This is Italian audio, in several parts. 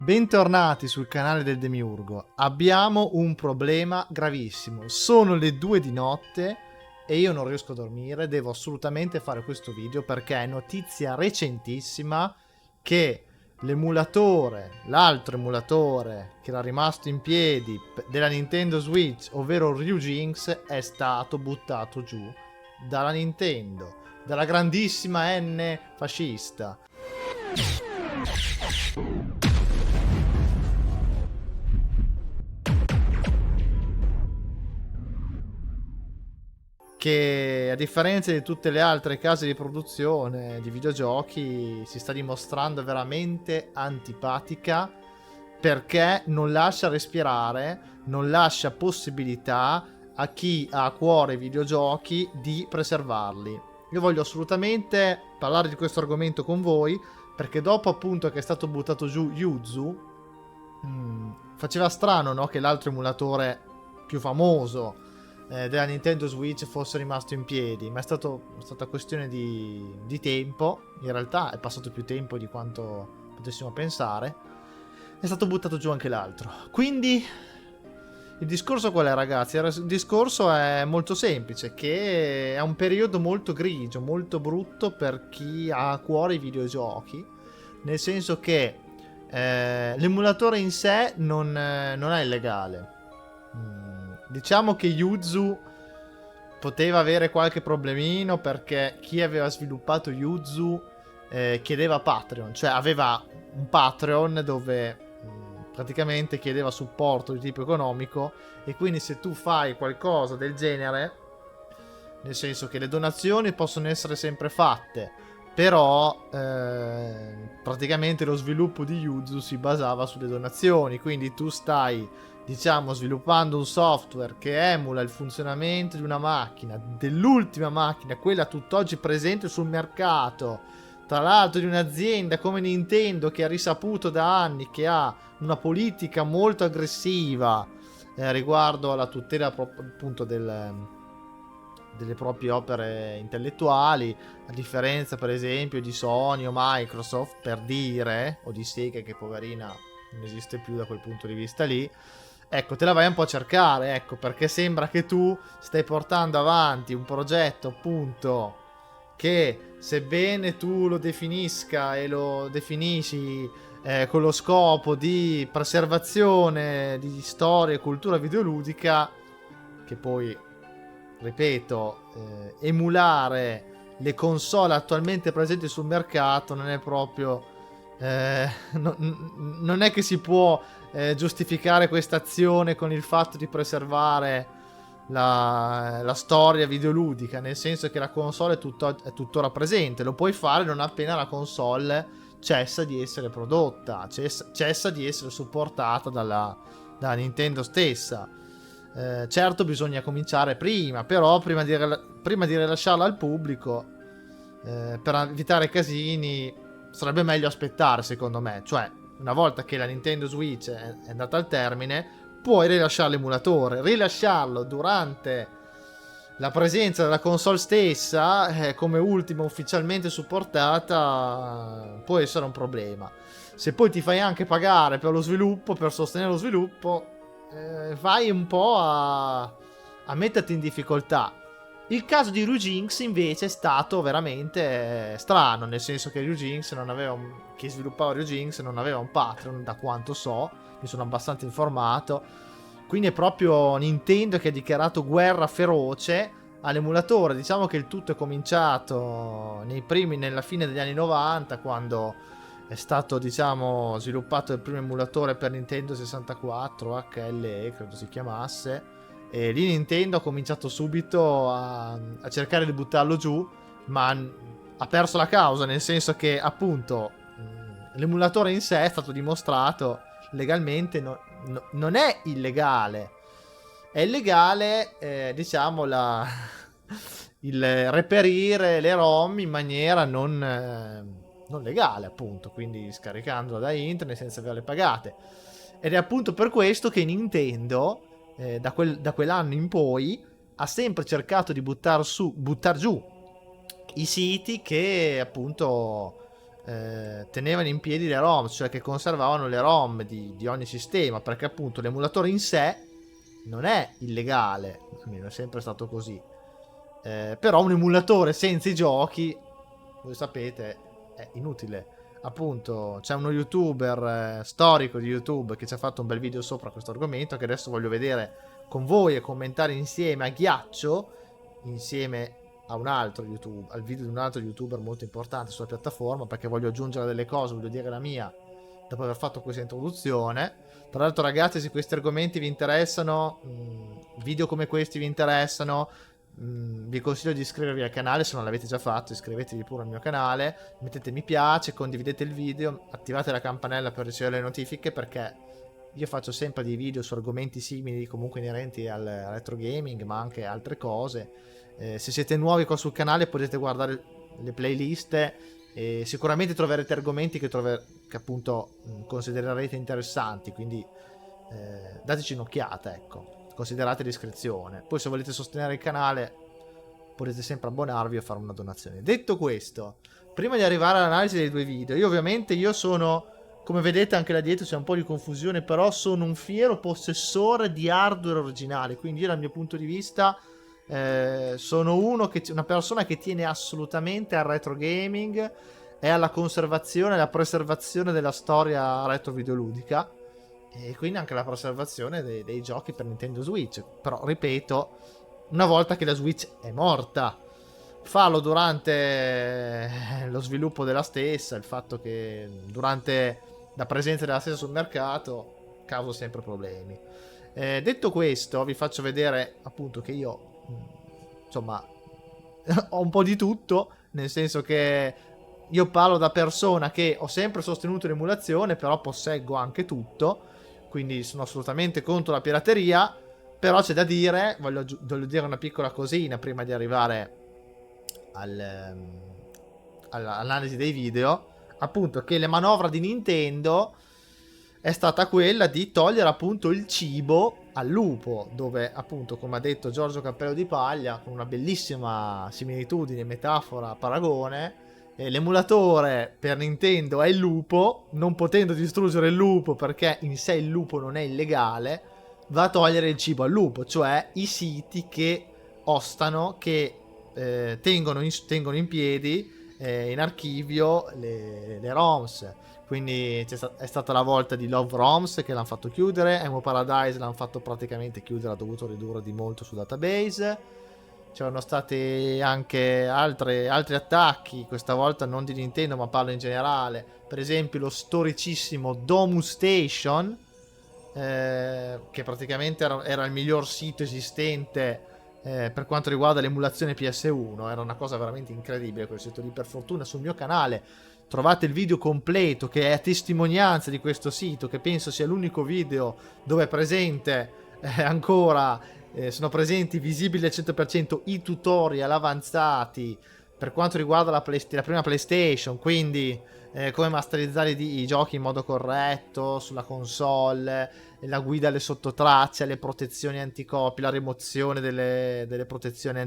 Bentornati sul canale del Demiurgo. Abbiamo un problema gravissimo. Sono le 2 di notte e io non riesco a dormire. Devo assolutamente fare questo video perché è notizia recentissima che l'altro emulatore che era rimasto in piedi della Nintendo Switch, ovvero Ryujinx, è stato buttato giù dalla Nintendo, dalla grandissima N fascista. Che a differenza di tutte le altre case di produzione di videogiochi si sta dimostrando veramente antipatica, perché non lascia respirare, non lascia possibilità a chi ha a cuore i videogiochi di preservarli. Io voglio assolutamente parlare di questo argomento con voi, perché dopo appunto che è stato buttato giù Yuzu, faceva strano, no, che l'altro emulatore più famoso della Nintendo Switch fosse rimasto in piedi, ma è stata questione di tempo. In realtà è passato più tempo di quanto potessimo pensare. È stato buttato giù anche l'altro. Quindi il discorso qual è, ragazzi? Il discorso è molto semplice, che è un periodo molto grigio, molto brutto per chi ha a cuore i videogiochi, nel senso che l'emulatore in sé non è illegale. Diciamo che Yuzu poteva avere qualche problemino perché chi aveva sviluppato Yuzu chiedeva Patreon, cioè aveva un Patreon dove praticamente chiedeva supporto di tipo economico, e quindi se tu fai qualcosa del genere, nel senso che le donazioni possono essere sempre fatte, però praticamente lo sviluppo di Yuzu si basava sulle donazioni, quindi tu stai, diciamo, sviluppando un software che emula il funzionamento di una macchina, dell'ultima macchina, quella tutt'oggi presente sul mercato, tra l'altro di un'azienda come Nintendo, che ha risaputo da anni che ha una politica molto aggressiva riguardo alla tutela appunto delle proprie opere intellettuali, a differenza per esempio di Sony o Microsoft, per dire, o di Sega, che poverina non esiste più da quel punto di vista lì. Ecco, te la vai un po' a cercare, ecco, perché sembra che tu stai portando avanti un progetto, appunto, che sebbene tu lo definisca e lo definisci con lo scopo di preservazione di storia e cultura videoludica, che poi, ripeto, emulare le console attualmente presenti sul mercato non è proprio non è che si può giustificare questa azione con il fatto di preservare la storia videoludica, nel senso che la console è tuttora presente. Lo puoi fare non appena la console cessa di essere prodotta, cessa di essere supportata dalla Nintendo stessa. Certo, bisogna cominciare prima, però prima di rilasciarla al pubblico, per evitare casini, sarebbe meglio aspettare, secondo me. Cioè, una volta che la Nintendo Switch è andata al termine, puoi rilasciare l'emulatore. Rilasciarlo durante la presenza della console stessa, come ultima ufficialmente supportata, può essere un problema. Se poi ti fai anche pagare per lo sviluppo, per sostenere lo sviluppo, vai un po' a metterti in difficoltà. Il caso di Ryujinx invece è stato veramente strano, nel senso che chi sviluppava Ryujinx non aveva un Patreon, da quanto so, mi sono abbastanza informato. Quindi è proprio Nintendo che ha dichiarato guerra feroce all'emulatore. Diciamo che il tutto è cominciato nella fine degli anni 90, quando è stato, diciamo, sviluppato il primo emulatore per Nintendo 64, HLE credo si chiamasse, e lì Nintendo ha cominciato subito a cercare di buttarlo giù, ma ha perso la causa, nel senso che appunto l'emulatore in sé è stato dimostrato legalmente, non è illegale. È illegale, diciamo, il reperire le ROM in maniera non legale, appunto, quindi scaricandola da internet senza averle pagate. Ed è appunto per questo che Nintendo, da quell'anno in poi, ha sempre cercato di buttar giù i siti che appunto tenevano in piedi le ROM, cioè che conservavano le ROM di ogni sistema, perché appunto l'emulatore in sé non è illegale, almeno è sempre stato così. Però un emulatore senza i giochi, voi sapete, è inutile. Appunto, c'è uno youtuber storico di YouTube che ci ha fatto un bel video sopra questo argomento, che adesso voglio vedere con voi e commentare insieme a ghiaccio, insieme a un altro YouTube, al video di un altro youtuber molto importante sulla piattaforma, perché voglio aggiungere delle cose, voglio dire la mia dopo aver fatto questa introduzione. Tra l'altro, ragazzi, se questi argomenti vi interessano, video come questi vi interessano, vi consiglio di iscrivervi al canale se non l'avete già fatto. Iscrivetevi pure al mio canale, mettete mi piace, condividete il video, attivate la campanella per ricevere le notifiche, perché io faccio sempre dei video su argomenti simili, comunque inerenti al retro gaming, ma anche altre cose. Se siete nuovi qua sul canale potete guardare le playlist e sicuramente troverete argomenti che appunto considererete interessanti, quindi dateci un'occhiata, ecco, considerate l'iscrizione. Poi se volete sostenere il canale potete sempre abbonarvi o fare una donazione. Detto questo, prima di arrivare all'analisi dei due video, io sono, come vedete anche là dietro c'è un po' di confusione, però sono un fiero possessore di hardware originale, quindi io dal mio punto di vista sono una persona che tiene assolutamente al retro gaming e alla conservazione e alla preservazione della storia retro videoludica, e quindi anche la preservazione dei giochi per Nintendo Switch. Però ripeto, una volta che la Switch è morta, farlo durante lo sviluppo della stessa, il fatto che durante la presenza della stessa sul mercato causa sempre problemi. Detto questo, vi faccio vedere appunto che io insomma ho un po' di tutto, nel senso che io parlo da persona che ho sempre sostenuto l'emulazione, però posseggo anche tutto, quindi sono assolutamente contro la pirateria. Però c'è da dire, voglio dire una piccola cosina prima di arrivare all'analisi dei video, appunto, che la manovra di Nintendo è stata quella di togliere appunto il cibo al lupo, dove appunto, come ha detto Giorgio Cappello di Paglia, con una bellissima similitudine, metafora, paragone, l'emulatore per Nintendo è il lupo, non potendo distruggere il lupo perché in sé il lupo non è illegale, va a togliere il cibo al lupo, cioè i siti che ostano, che tengono in piedi in archivio le ROMs. Quindi è stata la volta di Love ROMs che l'hanno fatto chiudere, Emo Paradise l'hanno fatto praticamente chiudere, ha dovuto ridurre di molto sul database. C'erano stati anche altri attacchi, questa volta non di Nintendo ma parlo in generale, per esempio lo storicissimo Domus Station, che praticamente era il miglior sito esistente per quanto riguarda l'emulazione PS1. Era una cosa veramente incredibile quel sito lì. Per fortuna sul mio canale trovate il video completo che è a testimonianza di questo sito, che penso sia l'unico video dove è presente ancora, sono presenti visibili al 100% i tutorial avanzati per quanto riguarda la prima PlayStation, quindi come masterizzare i giochi in modo corretto sulla console, la guida alle sottotracce, le protezioni anticopia, la rimozione delle protezioni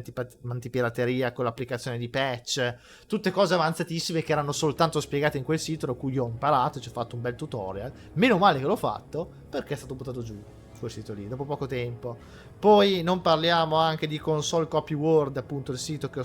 antipirateria con l'applicazione di patch, tutte cose avanzatissime che erano soltanto spiegate in quel sito, da cui io ho imparato e ci ho fatto un bel tutorial. Meno male che l'ho fatto, perché è stato buttato giù quel sito lì dopo poco tempo. Poi non parliamo anche di Console Copy World, appunto il sito che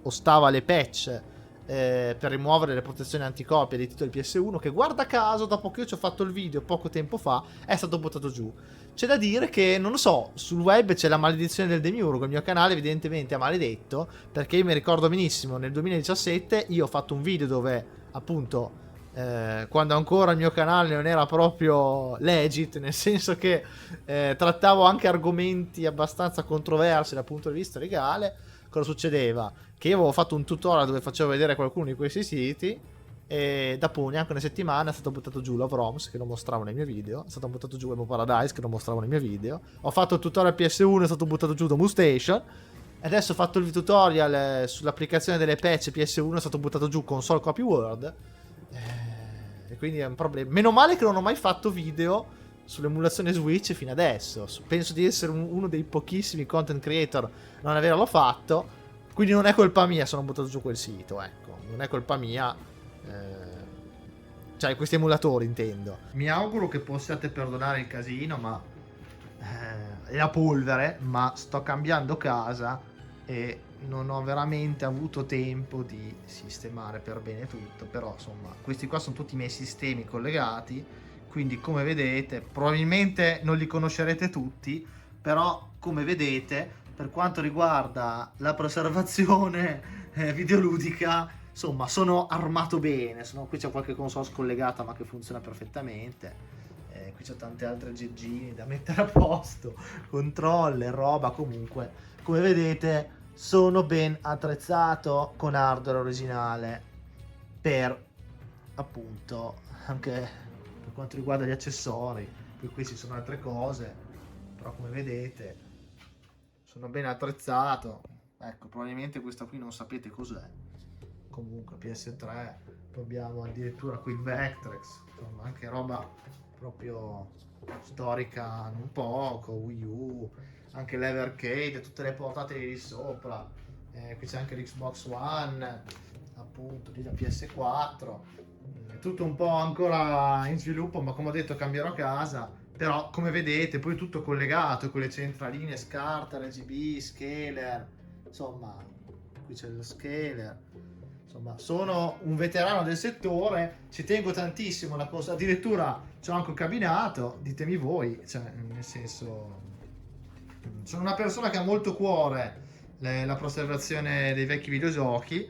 ostava le patch per rimuovere le protezioni anticopia dei titoli PS1, che guarda caso dopo che io ci ho fatto il video poco tempo fa è stato buttato giù. C'è da dire che, non lo so, sul web c'è la maledizione del demiurgo. Il mio canale evidentemente è maledetto, perché io mi ricordo benissimo nel 2017 io ho fatto un video dove appunto quando ancora il mio canale non era proprio legit, nel senso che trattavo anche argomenti abbastanza controversi dal punto di vista legale. Cosa succedeva? Che io avevo fatto un tutorial dove facevo vedere qualcuno di questi siti, e dopo neanche una settimana è stato buttato giù Love ROMs, che lo mostravo nei miei video, è stato buttato giù Emo Paradise, che lo mostravo nei miei video, ho fatto il tutorial PS1, è stato buttato giù Domus Station, e adesso ho fatto il tutorial sull'applicazione delle patch PS1, è stato buttato giù Console Copy World, e quindi è un problema. Meno male che non ho mai fatto video sull'emulazione Switch fino adesso. Penso di essere uno dei pochissimi content creator a non averlo fatto, quindi non è colpa mia se non ho buttato giù quel sito, ecco, non è colpa mia. Cioè questi emulatori intendo. Mi auguro che possiate perdonare il casino, ma e la polvere, ma sto cambiando casa e non ho veramente avuto tempo di sistemare per bene tutto. Però insomma, questi qua sono tutti i miei sistemi collegati, quindi come vedete probabilmente non li conoscerete tutti, però come vedete per quanto riguarda la preservazione videoludica, insomma sono armato bene. Qui c'è qualche console scollegata ma che funziona perfettamente. Qui c'è tante altre geggine da mettere a posto, controller, roba. Comunque come vedete sono ben attrezzato con hardware originale per appunto anche per quanto riguarda gli accessori. Poi qui ci sono altre cose, però come vedete sono ben attrezzato. Ecco, probabilmente questa qui non sapete cos'è. Comunque PS3, poi abbiamo addirittura qui il Vectrex, insomma anche roba proprio storica non poco, Wii U, anche l'Evercade, tutte le portate lì sopra. Qui c'è anche l'Xbox One, appunto lì la PS4, tutto un po' ancora in sviluppo, ma come ho detto cambierò casa. Però come vedete poi tutto collegato con le centraline SCART, RGB, scaler, insomma qui c'è lo scaler. Insomma, sono un veterano del settore, ci tengo tantissimo alla cosa, addirittura c'ho anche un cabinato, ditemi voi, cioè, nel senso, sono una persona che ha molto cuore la preservazione dei vecchi videogiochi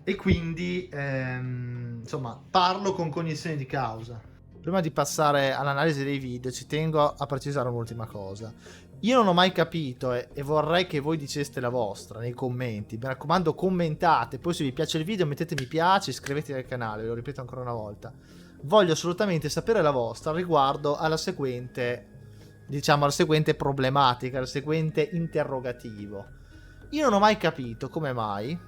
e quindi, insomma, parlo con cognizione di causa. Prima di passare all'analisi dei video, ci tengo a precisare un'ultima cosa. Io non ho mai capito e vorrei che voi diceste la vostra nei commenti. Mi raccomando, commentate. Poi se vi piace il video mettete mi piace, iscrivetevi al canale, ve lo ripeto ancora una volta. Voglio assolutamente sapere la vostra riguardo alla seguente, diciamo, alla seguente problematica, al seguente interrogativo. Io non ho mai capito come mai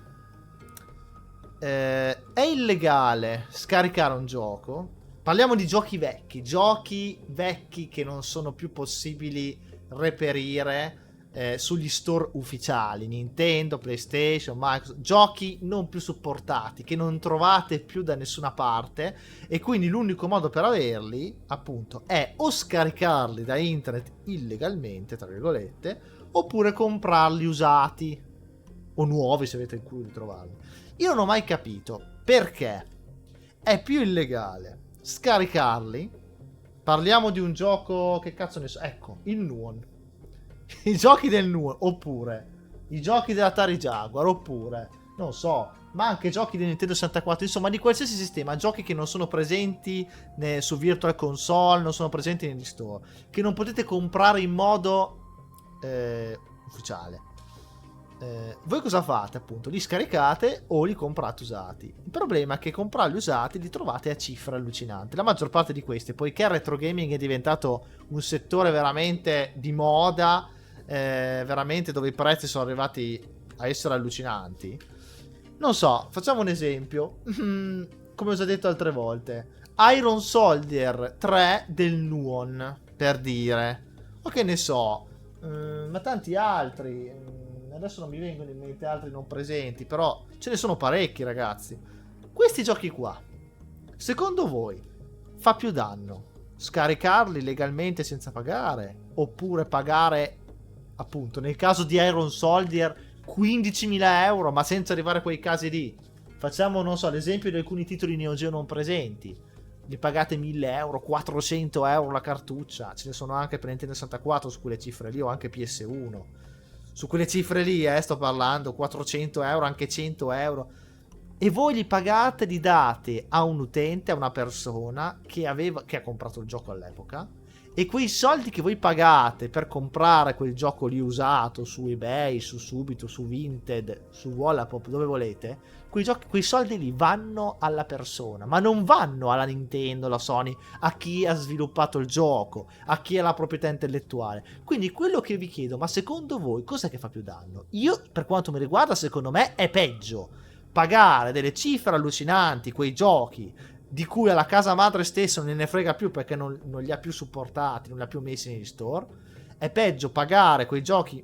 è illegale scaricare un gioco. Parliamo di giochi vecchi che non sono più possibili reperire sugli store ufficiali Nintendo, PlayStation, Microsoft, giochi non più supportati che non trovate più da nessuna parte, e quindi l'unico modo per averli appunto è o scaricarli da internet illegalmente tra virgolette, oppure comprarli usati o nuovi se avete il culo di trovarli. Io non ho mai capito perché è più illegale scaricarli. Parliamo di un gioco, che cazzo ne so, ecco, il Nuon, i giochi del Nuon, oppure i giochi dell'Atari Jaguar, oppure non so, ma anche giochi di Nintendo 64, insomma di qualsiasi sistema, giochi che non sono presenti su Virtual Console, non sono presenti negli store, che non potete comprare in modo ufficiale. Voi cosa fate? Appunto li scaricate o li comprate usati. Il problema è che comprarli usati li trovate a cifre allucinanti. La maggior parte di questi, poiché il retro gaming è diventato un settore veramente di moda, veramente dove i prezzi sono arrivati a essere allucinanti. Non so, facciamo un esempio. Come ho già detto altre volte, Iron Soldier 3 del Nuon, per dire, o che ne so, ma tanti altri. Adesso non mi vengono in mente altri non presenti, però ce ne sono parecchi, ragazzi. Questi giochi qua, secondo voi, fa più danno scaricarli legalmente senza pagare, oppure pagare, appunto, nel caso di Iron Soldier 15.000 euro, ma senza arrivare a quei casi lì? Facciamo, non so, l'esempio di alcuni titoli Neo Geo non presenti. Li pagate 1.000 euro, 400 euro la cartuccia. Ce ne sono anche per Nintendo 64 su quelle cifre lì, o anche PS1. Su quelle cifre lì, sto parlando, 400 euro, anche 100 euro. E voi li pagate, li date a un utente, a una persona che ha comprato il gioco all'epoca, e quei soldi che voi pagate per comprare quel gioco lì usato su eBay, su Subito, su Vinted, su Wallapop, dove volete, quei soldi lì vanno alla persona, ma non vanno alla Nintendo, alla Sony, a chi ha sviluppato il gioco, a chi ha la proprietà intellettuale. Quindi quello che vi chiedo, ma secondo voi cos'è che fa più danno? Io, per quanto mi riguarda, secondo me è peggio pagare delle cifre allucinanti, quei giochi di cui alla casa madre stessa non ne frega più perché non li ha più supportati, non li ha più messi negli store. È peggio pagare quei giochi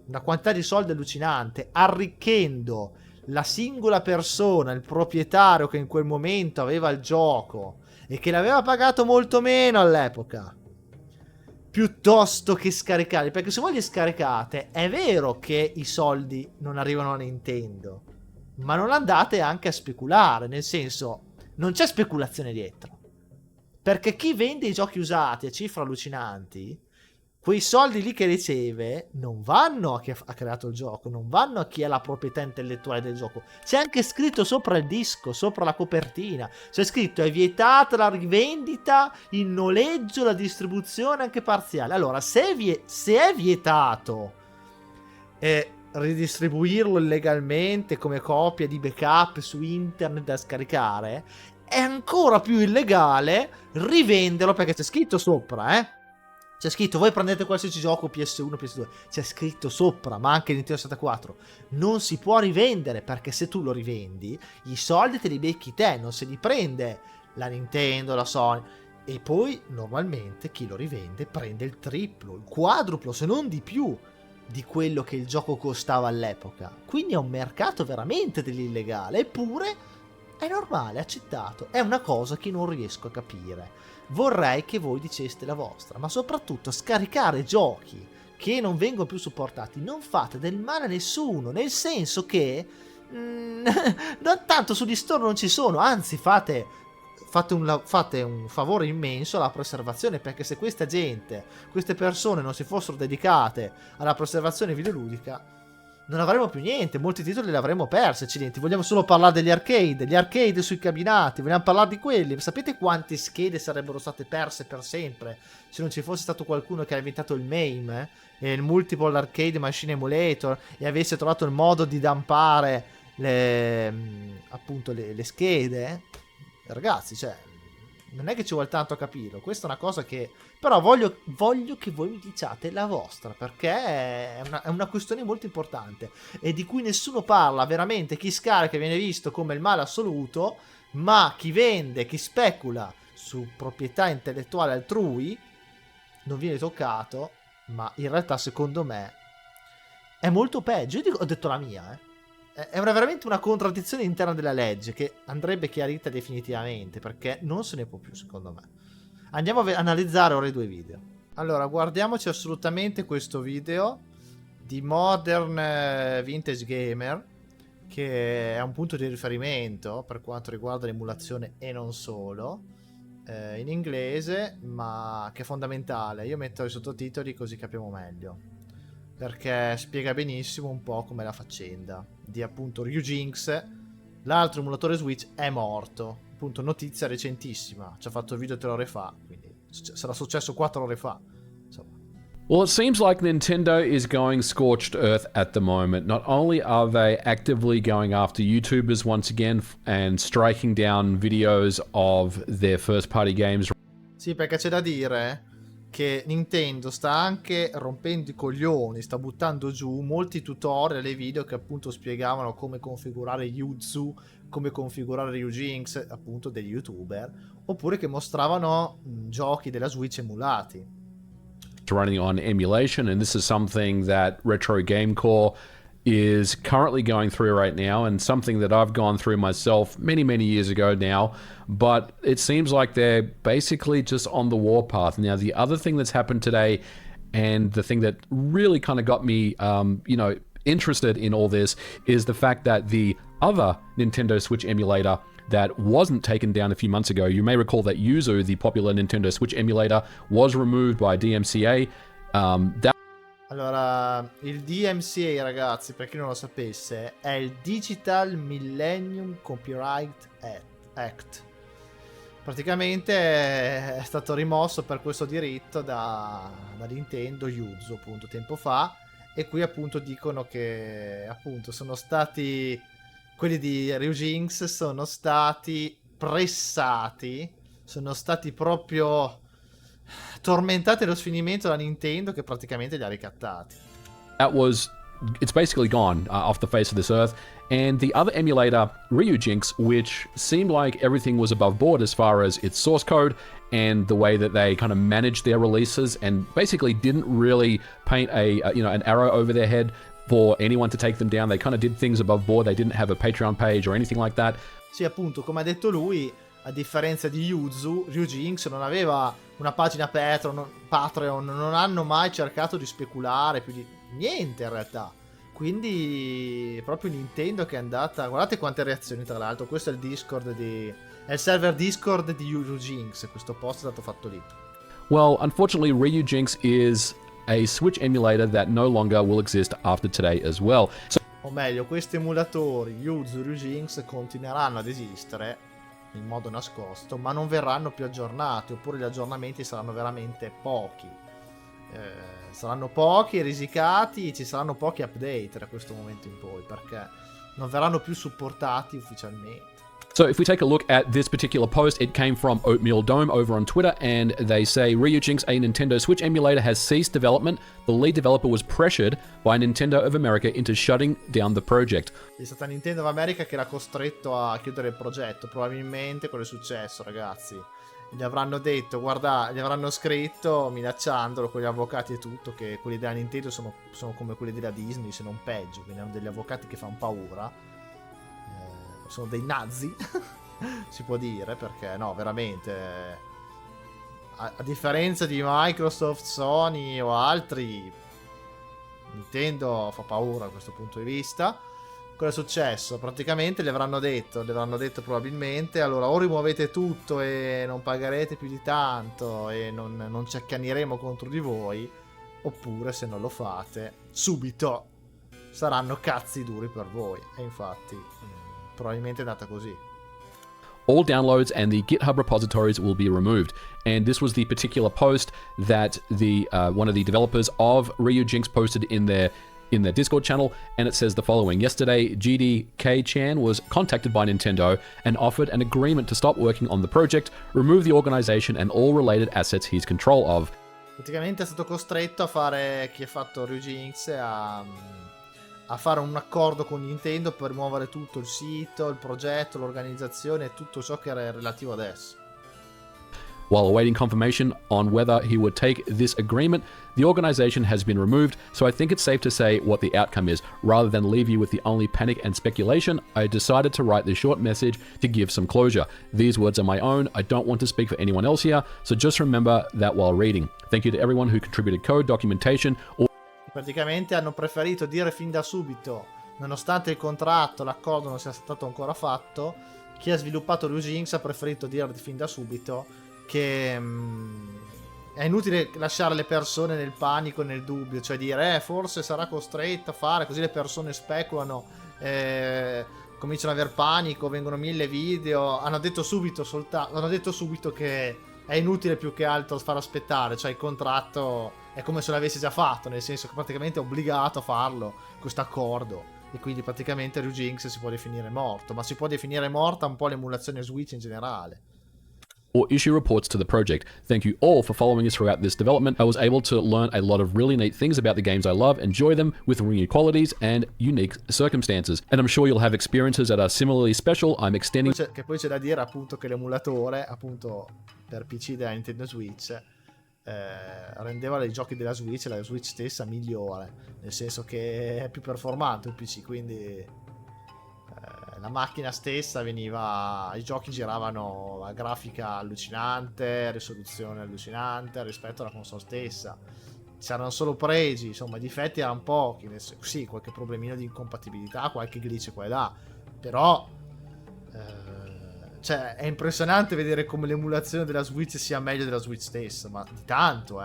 una quantità di soldi allucinante, arricchendo la singola persona, il proprietario che in quel momento aveva il gioco e che l'aveva pagato molto meno all'epoca, piuttosto che scaricarli, perché se voi li scaricate è vero che i soldi non arrivano a Nintendo, ma non andate anche a speculare, nel senso, non c'è speculazione dietro, perché chi vende i giochi usati a cifre allucinanti, quei soldi lì che riceve non vanno a chi ha creato il gioco, non vanno a chi ha la proprietà intellettuale del gioco. C'è anche scritto sopra il disco, sopra la copertina, c'è scritto è vietata la rivendita, il noleggio, la distribuzione anche parziale. Allora, se è vietato ridistribuirlo illegalmente come copia di backup su internet da scaricare, è ancora più illegale rivenderlo, perché c'è scritto sopra, c'è scritto, voi prendete qualsiasi gioco PS1, PS2, c'è scritto sopra, ma anche Nintendo 64, non si può rivendere, perché se tu lo rivendi, i soldi te li becchi te, non se li prende la Nintendo, la Sony, e poi normalmente chi lo rivende prende il triplo, il quadruplo, se non di più, di quello che il gioco costava all'epoca. Quindi è un mercato veramente dell'illegale, eppure è normale, è accettato, è una cosa che non riesco a capire. Vorrei che voi diceste la vostra, ma soprattutto scaricare giochi che non vengono più supportati non fate del male a nessuno, nel senso che non tanto sugli store non ci sono, anzi fate un favore immenso alla preservazione, perché se questa gente, queste persone non si fossero dedicate alla preservazione videoludica, non avremo più niente, molti titoli li avremmo persi, accidenti. Vogliamo solo parlare degli arcade, gli arcade sui cabinati, vogliamo parlare di quelli. Sapete quante schede sarebbero state perse per sempre se non ci fosse stato qualcuno che ha inventato il MAME, il Multiple Arcade Machine Emulator, e avesse trovato il modo di dampare le schede? Ragazzi, cioè, non è che ci vuole tanto a capirlo, questa è una cosa che però voglio che voi mi diciate la vostra, perché è una questione molto importante e di cui nessuno parla veramente. Chi scarica viene visto come il male assoluto, ma chi vende, chi specula su proprietà intellettuale altrui non viene toccato, ma in realtà secondo me è molto peggio. Ho detto la mia, È veramente una contraddizione interna della legge che andrebbe chiarita definitivamente, perché non se ne può più, secondo me. Andiamo a analizzare ora i due video. Allora, guardiamoci assolutamente questo video di Modern Vintage Gamer, che è un punto di riferimento per quanto riguarda l'emulazione e non solo, in inglese, ma che è fondamentale. Io metto i sottotitoli così capiamo meglio, perché spiega benissimo un po' com'è la faccenda di appunto Ryujinx. L'altro emulatore Switch è morto, appunto notizia recentissima, ci ha fatto il video 3 ore fa, quindi sarà successo 4 ore fa, insomma. Well, it seems like Nintendo is going scorched earth at the moment. Not only are they actively going after YouTubers once again and striking down videos of their first-party games. Sì, perché c'è da dire che Nintendo sta anche rompendo i coglioni, sta buttando giù molti tutorial e video che appunto spiegavano come configurare Yuzu, come configurare Ryujinx, appunto degli YouTuber, oppure che mostravano giochi della Switch emulati. Running on emulation, and this is something that Retro Game Core is currently going through right now, and something that I've gone through myself many years ago now, but it seems like they're basically just on the warpath. Now, the other thing that's happened today, and the thing that really kind of got me, interested in all this, is the fact that the other Nintendo Switch emulator that wasn't taken down a few months ago, you may recall that Yuzu, the popular Nintendo Switch emulator, was removed by DMCA. Allora, il DMCA, ragazzi, per chi non lo sapesse, è il Digital Millennium Copyright Act. Praticamente è stato rimosso per questo diritto da Nintendo Yuzu, appunto, tempo fa, e qui appunto dicono che appunto sono stati, quelli di Ryujinx sono stati pressati, sono stati proprio tormentati allo sfinimento da Nintendo, che praticamente li ha ricattati. It's basically gone off the face of this earth. And the other emulator, Ryujinx, which seemed like everything was above board as far as its source code and the way that they kind of managed their releases, and basically didn't really paint an arrow over their head for anyone to take them down. They kind of did things above board. They didn't have a Patreon page or anything like that. Sì, appunto, come ha detto lui, a differenza di Ryujinx non aveva una pagina Patreon, non hanno mai cercato di speculare più di niente in realtà. Quindi proprio Nintendo che è andata... Guardate quante reazioni, tra l'altro. Questo è il Discord è il server Discord di Ryujinx. Questo post è stato fatto lì. Well, unfortunately, Ryujinx is a Switch emulator that no longer will exist after today as well. So, o meglio, questi emulatori Ryujinx continueranno ad esistere in modo nascosto, ma non verranno più aggiornati, oppure gli aggiornamenti saranno veramente pochi. Saranno pochi, risicati, ci saranno pochi update da questo momento in poi, perché non verranno più supportati ufficialmente. So if we take a look at this particular post, it came from Oatmeal Dome over on Twitter, and they say, Ryujinx, a Nintendo Switch emulator, has ceased development. The lead developer was pressured by Nintendo of America into shutting down the project. È stata Nintendo of America che l'ha costretto a chiudere il progetto. Probabilmente quello è successo, ragazzi. Gli avranno detto, guarda, gli avranno scritto minacciandolo con gli avvocati e tutto, che quelli della Nintendo sono come quelli della Disney, se non peggio, quindi hanno degli avvocati che fanno paura. Sono dei nazi, si può dire, perché no, veramente, a differenza di Microsoft, Sony o altri, Nintendo fa paura da questo punto di vista. Cosa è successo? Praticamente le avranno detto probabilmente, allora o rimuovete tutto e non pagherete più di tanto e non ci accaniremo contro di voi, oppure se non lo fate subito saranno cazzi duri per voi. E infatti probabilmente è andata così. All downloads and the GitHub repositories will be removed. And this was the particular post that the one of the developers of Ryujinx posted in their Discord channel, and it says the following. Yesterday, GDK Chan was contacted by Nintendo and offered an agreement to stop working on the project, remove the organization and all related assets he's control of. Praticamente è stato costretto a fare, chi ha fatto Ryujinx, a fare un accordo con Nintendo per rimuovere tutto il sito, il progetto, l'organizzazione e tutto ciò che era relativo ad esso. While awaiting confirmation on whether he would take this agreement, the organization has been removed, so I think it's safe to say what the outcome is. Rather than leave you with the only panic and speculation, I decided to write this short message to give some closure. These words are my own, I don't want to speak for anyone else here, so just remember that while reading. Thank you to everyone who contributed code, documentation, or... Praticamente hanno preferito dire fin da subito, nonostante il contratto, l'accordo non sia stato ancora fatto, chi ha sviluppato Ryujinx ha preferito dire fin da subito che è inutile lasciare le persone nel panico e nel dubbio, cioè dire forse sarà costretto a fare, così le persone speculano, cominciano ad aver panico, vengono 1000 video. Hanno detto subito che è inutile più che altro far aspettare, cioè il contratto è come se l'avessi già fatto, nel senso che praticamente è obbligato a farlo questo accordo, e quindi praticamente Ryujinx si può definire morto, ma si può definire morta un po' l'emulazione Switch in generale. Or issue reports to the project. Thank you all for following us throughout this development. I was able to learn a lot of really neat things about the games I love, enjoy them with renewed qualities and unique circumstances. And I'm sure you'll have experiences that are similarly special. I'm extending... Che poi c'è da dire appunto che l'emulatore, appunto per PC della Nintendo Switch, rendeva i giochi della Switch e la Switch stessa migliore, nel senso che è più performante il PC, quindi... la macchina stessa i giochi giravano a grafica allucinante, risoluzione allucinante rispetto alla console stessa. C'erano solo pregi, insomma i difetti erano pochi, sì, qualche problemino di incompatibilità, qualche glitch qua e là, però cioè è impressionante vedere come l'emulazione della Switch sia meglio della Switch stessa, ma di tanto,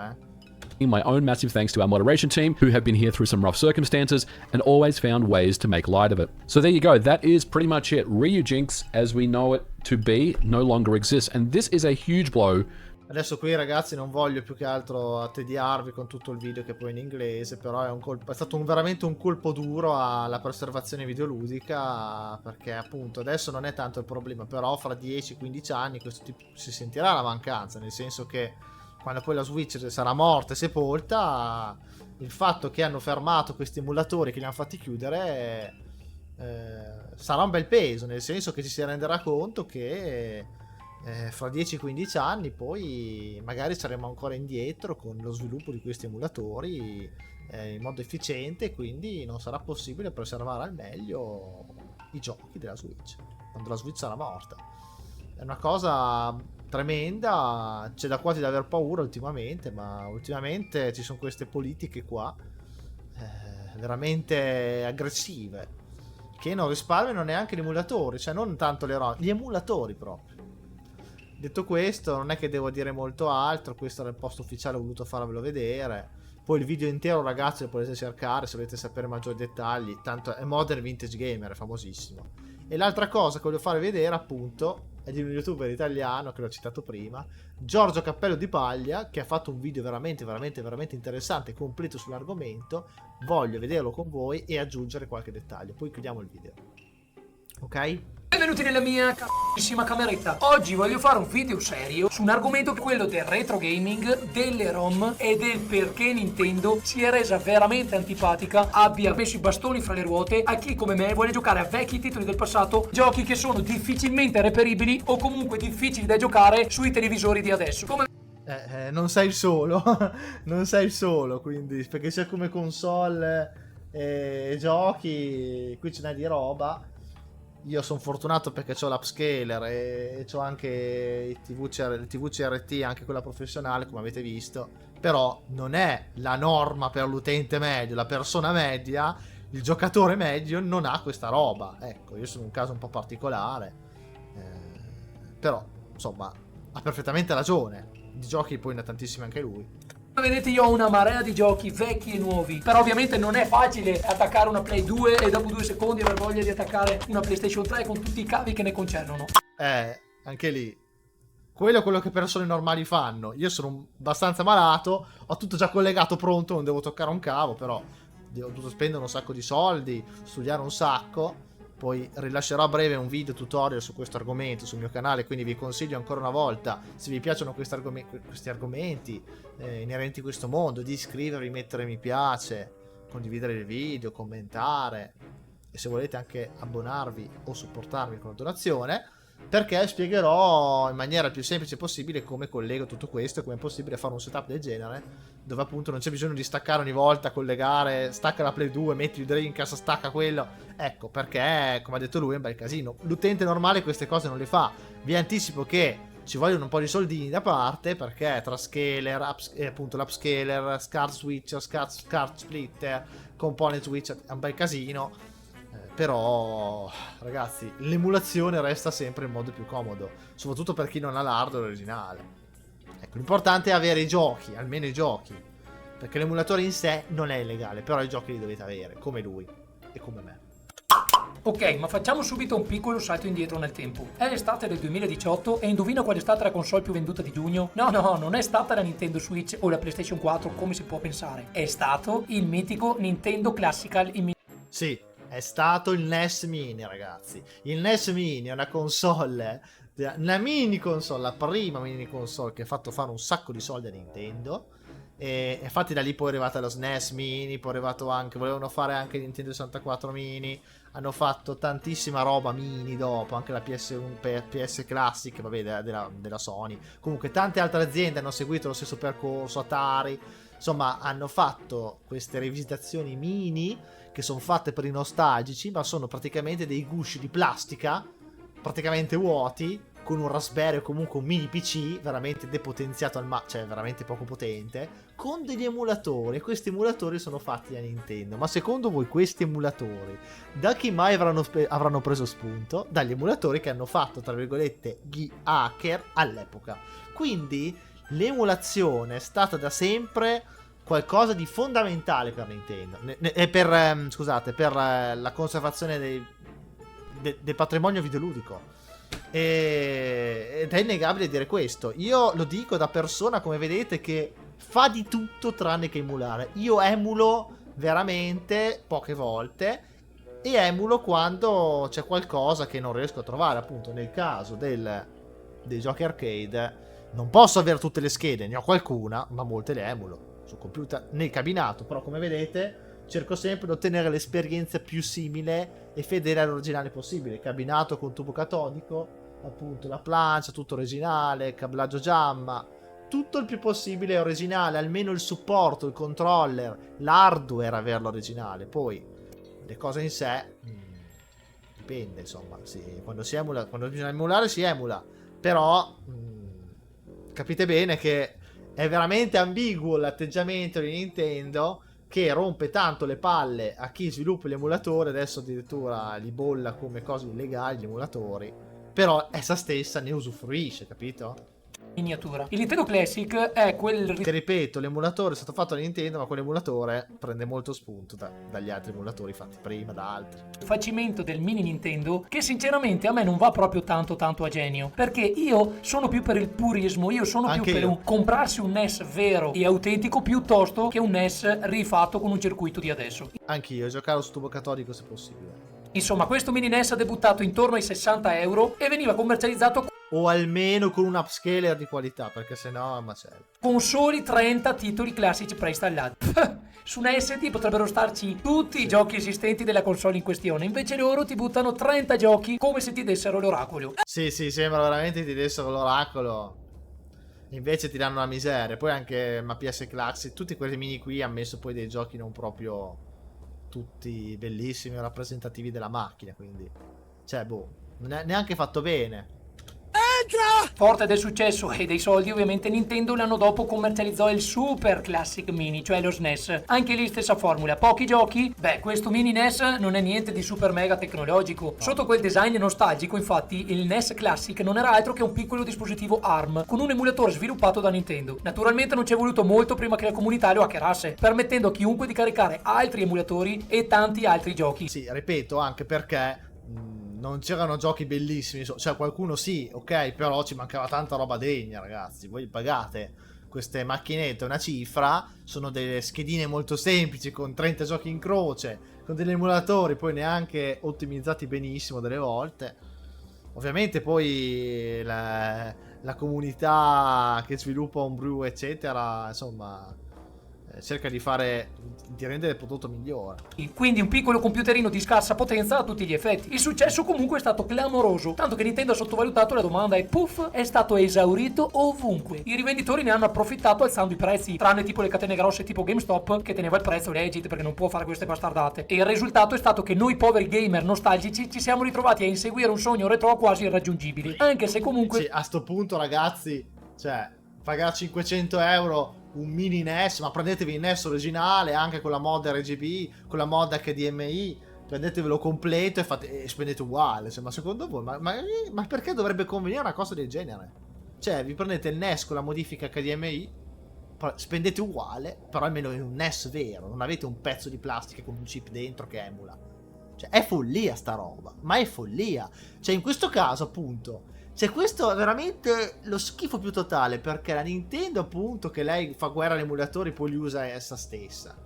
My own massive thanks to our moderation team, who have been here through some rough circumstances and always found ways to make light of it. So there you go, that is pretty much it. Ryujinx, as we know it to be, no longer exists, and this is a huge blow. Adesso qui ragazzi non voglio più che altro attediarvi con tutto il video che poi è in inglese, però è stato veramente un colpo duro alla preservazione videoludica, perché appunto adesso non è tanto il problema, però fra 10-15 anni questo tipo si sentirà la mancanza, nel senso che quando poi la Switch sarà morta e sepolta, il fatto che hanno fermato questi emulatori che li hanno fatti chiudere sarà un bel peso, nel senso che ci si renderà conto che fra 10-15 anni poi magari saremo ancora indietro con lo sviluppo di questi emulatori in modo efficiente, quindi non sarà possibile preservare al meglio i giochi della Switch quando la Switch sarà morta. È una cosa tremenda, c'è da quasi da aver paura ultimamente, ma ultimamente ci sono queste politiche qua veramente aggressive che non risparmiano neanche gli emulatori, cioè non tanto le ROM, gli emulatori proprio. Detto questo, non è che devo dire molto altro, questo era il post ufficiale, ho voluto farvelo vedere. Poi il video intero, ragazzi, lo potete cercare se volete sapere maggiori dettagli, tanto è Modern Vintage Gamer, è famosissimo. E l'altra cosa che voglio fare vedere, appunto, è di un youtuber italiano che l'ho citato prima, Giorgio Cappello di Paglia, che ha fatto un video veramente interessante e completo sull'argomento. Voglio vederlo con voi e aggiungere qualche dettaglio, poi chiudiamo il video. Ok? Benvenuti nella mia carissima cameretta. Oggi voglio fare un video serio su un argomento che è quello del retro gaming, delle ROM e del perché Nintendo si è resa veramente antipatica, abbia messo i bastoni fra le ruote a chi come me vuole giocare a vecchi titoli del passato, giochi che sono difficilmente reperibili o comunque difficili da giocare sui televisori di adesso. Non sei il solo, non sei il solo, quindi, perché sia come console e giochi, qui ce n'è di roba. Io sono fortunato perché ho l'upscaler e ho anche il TV CRT, anche quella professionale, come avete visto. Però non è la norma per l'utente medio, la persona media, il giocatore medio non ha questa roba. Ecco, io sono un caso un po' particolare. Però, insomma, ha perfettamente ragione. Di giochi poi ne ha tantissimi anche lui. Vedete, io ho una marea di giochi vecchi e nuovi, però ovviamente non è facile attaccare una Play 2 e dopo 2 secondi aver voglia di attaccare una PlayStation 3 con tutti i cavi che ne concernono. Anche lì, quello è quello che persone normali fanno. Io sono abbastanza malato, ho tutto già collegato pronto, non devo toccare un cavo, però ho dovuto spendere un sacco di soldi, studiare un sacco. Poi rilascerò a breve un video tutorial su questo argomento sul mio canale, quindi vi consiglio ancora una volta, se vi piacciono questi argomenti inerenti a questo mondo, di iscrivervi, mettere mi piace, condividere il video, commentare e se volete anche abbonarvi o supportarmi con una donazione, perché spiegherò in maniera più semplice possibile come collego tutto questo e come è possibile fare un setup del genere, dove appunto non c'è bisogno di staccare ogni volta, collegare, stacca la Play 2, metti il Dreamcast, stacca quello. Ecco, perché, come ha detto lui, è un bel casino. L'utente normale queste cose non le fa. Vi anticipo che ci vogliono un po' di soldini da parte, perché tra scaler, appunto l'upscaler, SCART switcher, SCART splitter, component switcher, è un bel casino. Però ragazzi, l'emulazione resta sempre il modo più comodo, soprattutto per chi non ha l'hardware originale. Ecco, l'importante è avere i giochi, almeno i giochi, perché l'emulatore in sé non è illegale, però i giochi li dovete avere, come lui e come me. Ok, ma facciamo subito un piccolo salto indietro nel tempo. È l'estate del 2018 e indovina qual è stata la console più venduta di giugno? No, non è stata la Nintendo Switch o la PlayStation 4 come si può pensare. È stato il mitico Nintendo Classical Sì, è stato il NES Mini, ragazzi. Il NES Mini è una console, una mini console, la prima mini console che ha fatto fare un sacco di soldi a Nintendo. E infatti da lì poi è arrivata lo SNES Mini, poi è arrivato anche, volevano fare anche il Nintendo 64 Mini, hanno fatto tantissima roba mini dopo, anche la PS1, PS Classic, vabbè, della Sony. Comunque tante altre aziende hanno seguito lo stesso percorso, Atari, insomma hanno fatto queste rivisitazioni mini che sono fatte per i nostalgici, ma sono praticamente dei gusci di plastica, praticamente vuoti, con un Raspberry o comunque un mini PC veramente depotenziato cioè veramente poco potente, con degli emulatori, e questi emulatori sono fatti da Nintendo. Ma secondo voi questi emulatori da chi mai avranno preso spunto? Dagli emulatori che hanno fatto, tra virgolette, gli hacker all'epoca. Quindi l'emulazione è stata da sempre qualcosa di fondamentale per Nintendo e per la conservazione del patrimonio videoludico. Ed è innegabile dire questo. Io lo dico da persona, come vedete, che fa di tutto tranne che emulare. Io emulo veramente poche volte e emulo quando c'è qualcosa che non riesco a trovare. Appunto nel caso dei giochi arcade non posso avere tutte le schede, ne ho qualcuna, ma molte le emulo sul computer nel cabinato. Però come vedete cerco sempre di ottenere l'esperienza più simile e fedele all'originale possibile. Cabinato con tubo catodico, appunto la plancia, tutto originale, cablaggio Jamma, tutto il più possibile originale, almeno il supporto, il controller, l'hardware averlo originale. Poi le cose in sé dipende, insomma, sì, quando bisogna emulare si emula, però capite bene che è veramente ambiguo l'atteggiamento di Nintendo, che rompe tanto le palle a chi sviluppa l'emulatore, adesso addirittura li bolla come cose illegali gli emulatori, però essa stessa ne usufruisce, capito? Miniatura. Il Nintendo Classic è quel Che ripeto, l'emulatore è stato fatto da Nintendo, ma quell'emulatore prende molto spunto dagli altri emulatori fatti prima, da altri. rifacimento del mini Nintendo che sinceramente a me non va proprio tanto a genio, perché io sono più per il purismo, io sono Anche più per io. comprarsi un NES vero e autentico piuttosto che un NES rifatto con un circuito di adesso. Anch'io, giocare su tubo catodico se possibile. Insomma, questo mini NES ha debuttato intorno ai 60 euro e veniva commercializzato O almeno con un upscaler di qualità, perché sennò è un macello. con soli 30 titoli classici preinstallati. Su una SD potrebbero starci tutti i giochi esistenti della console in questione, invece loro ti buttano 30 giochi come se ti dessero l'oracolo. Sì, sembra veramente ti dessero l'oracolo. Invece ti danno una miseria. Poi anche ma PS Classic, tutti quei mini qui hanno messo poi dei giochi non proprio tutti bellissimi o rappresentativi della macchina, quindi cioè non è neanche fatto bene. Forte del successo e dei soldi, ovviamente Nintendo l'anno dopo commercializzò il Super Classic Mini, cioè lo SNES. Anche lì stessa formula, pochi giochi. Beh, questo mini NES non è niente di super mega tecnologico. Sotto quel design nostalgico, infatti, il NES Classic non era altro che un piccolo dispositivo ARM con un emulatore sviluppato da Nintendo. Naturalmente non ci è voluto molto prima che la comunità lo hackerasse, permettendo a chiunque di caricare altri emulatori e tanti altri giochi. Sì, ripeto, anche perché non c'erano giochi bellissimi, cioè qualcuno sì, ok, però ci mancava tanta roba degna, ragazzi. Voi pagate queste macchinette una cifra, sono delle schedine molto semplici con 30 giochi in croce, con degli emulatori poi neanche ottimizzati benissimo delle volte. Ovviamente poi la comunità che sviluppa Homebrew eccetera, insomma, cerca di rendere il prodotto migliore. Quindi un piccolo computerino di scarsa potenza a tutti gli effetti. Il successo comunque è stato clamoroso, tanto che Nintendo ha sottovalutato la domanda e puff, è stato esaurito ovunque. I rivenditori ne hanno approfittato alzando i prezzi, tranne tipo le catene grosse tipo GameStop che teneva il prezzo legit perché non può fare queste bastardate. E il risultato è stato che noi poveri gamer nostalgici ci siamo ritrovati a inseguire un sogno retro quasi irraggiungibile, anche se comunque Sì, a sto punto ragazzi, cioè pagare 500 euro un mini NES, ma prendetevi il NES originale anche con la mod RGB, con la mod HDMI, prendetevelo completo e spendete uguale. Ma secondo voi, ma perché dovrebbe convenire una cosa del genere? Cioè vi prendete il NES con la modifica HDMI, spendete uguale, però almeno è un NES vero, non avete un pezzo di plastica con un chip dentro che emula. Cioè è follia sta roba, ma è follia. Cioè in questo caso appunto, cioè questo è veramente lo schifo più totale, perché la Nintendo appunto, che lei fa guerra agli emulatori, poi li usa essa stessa,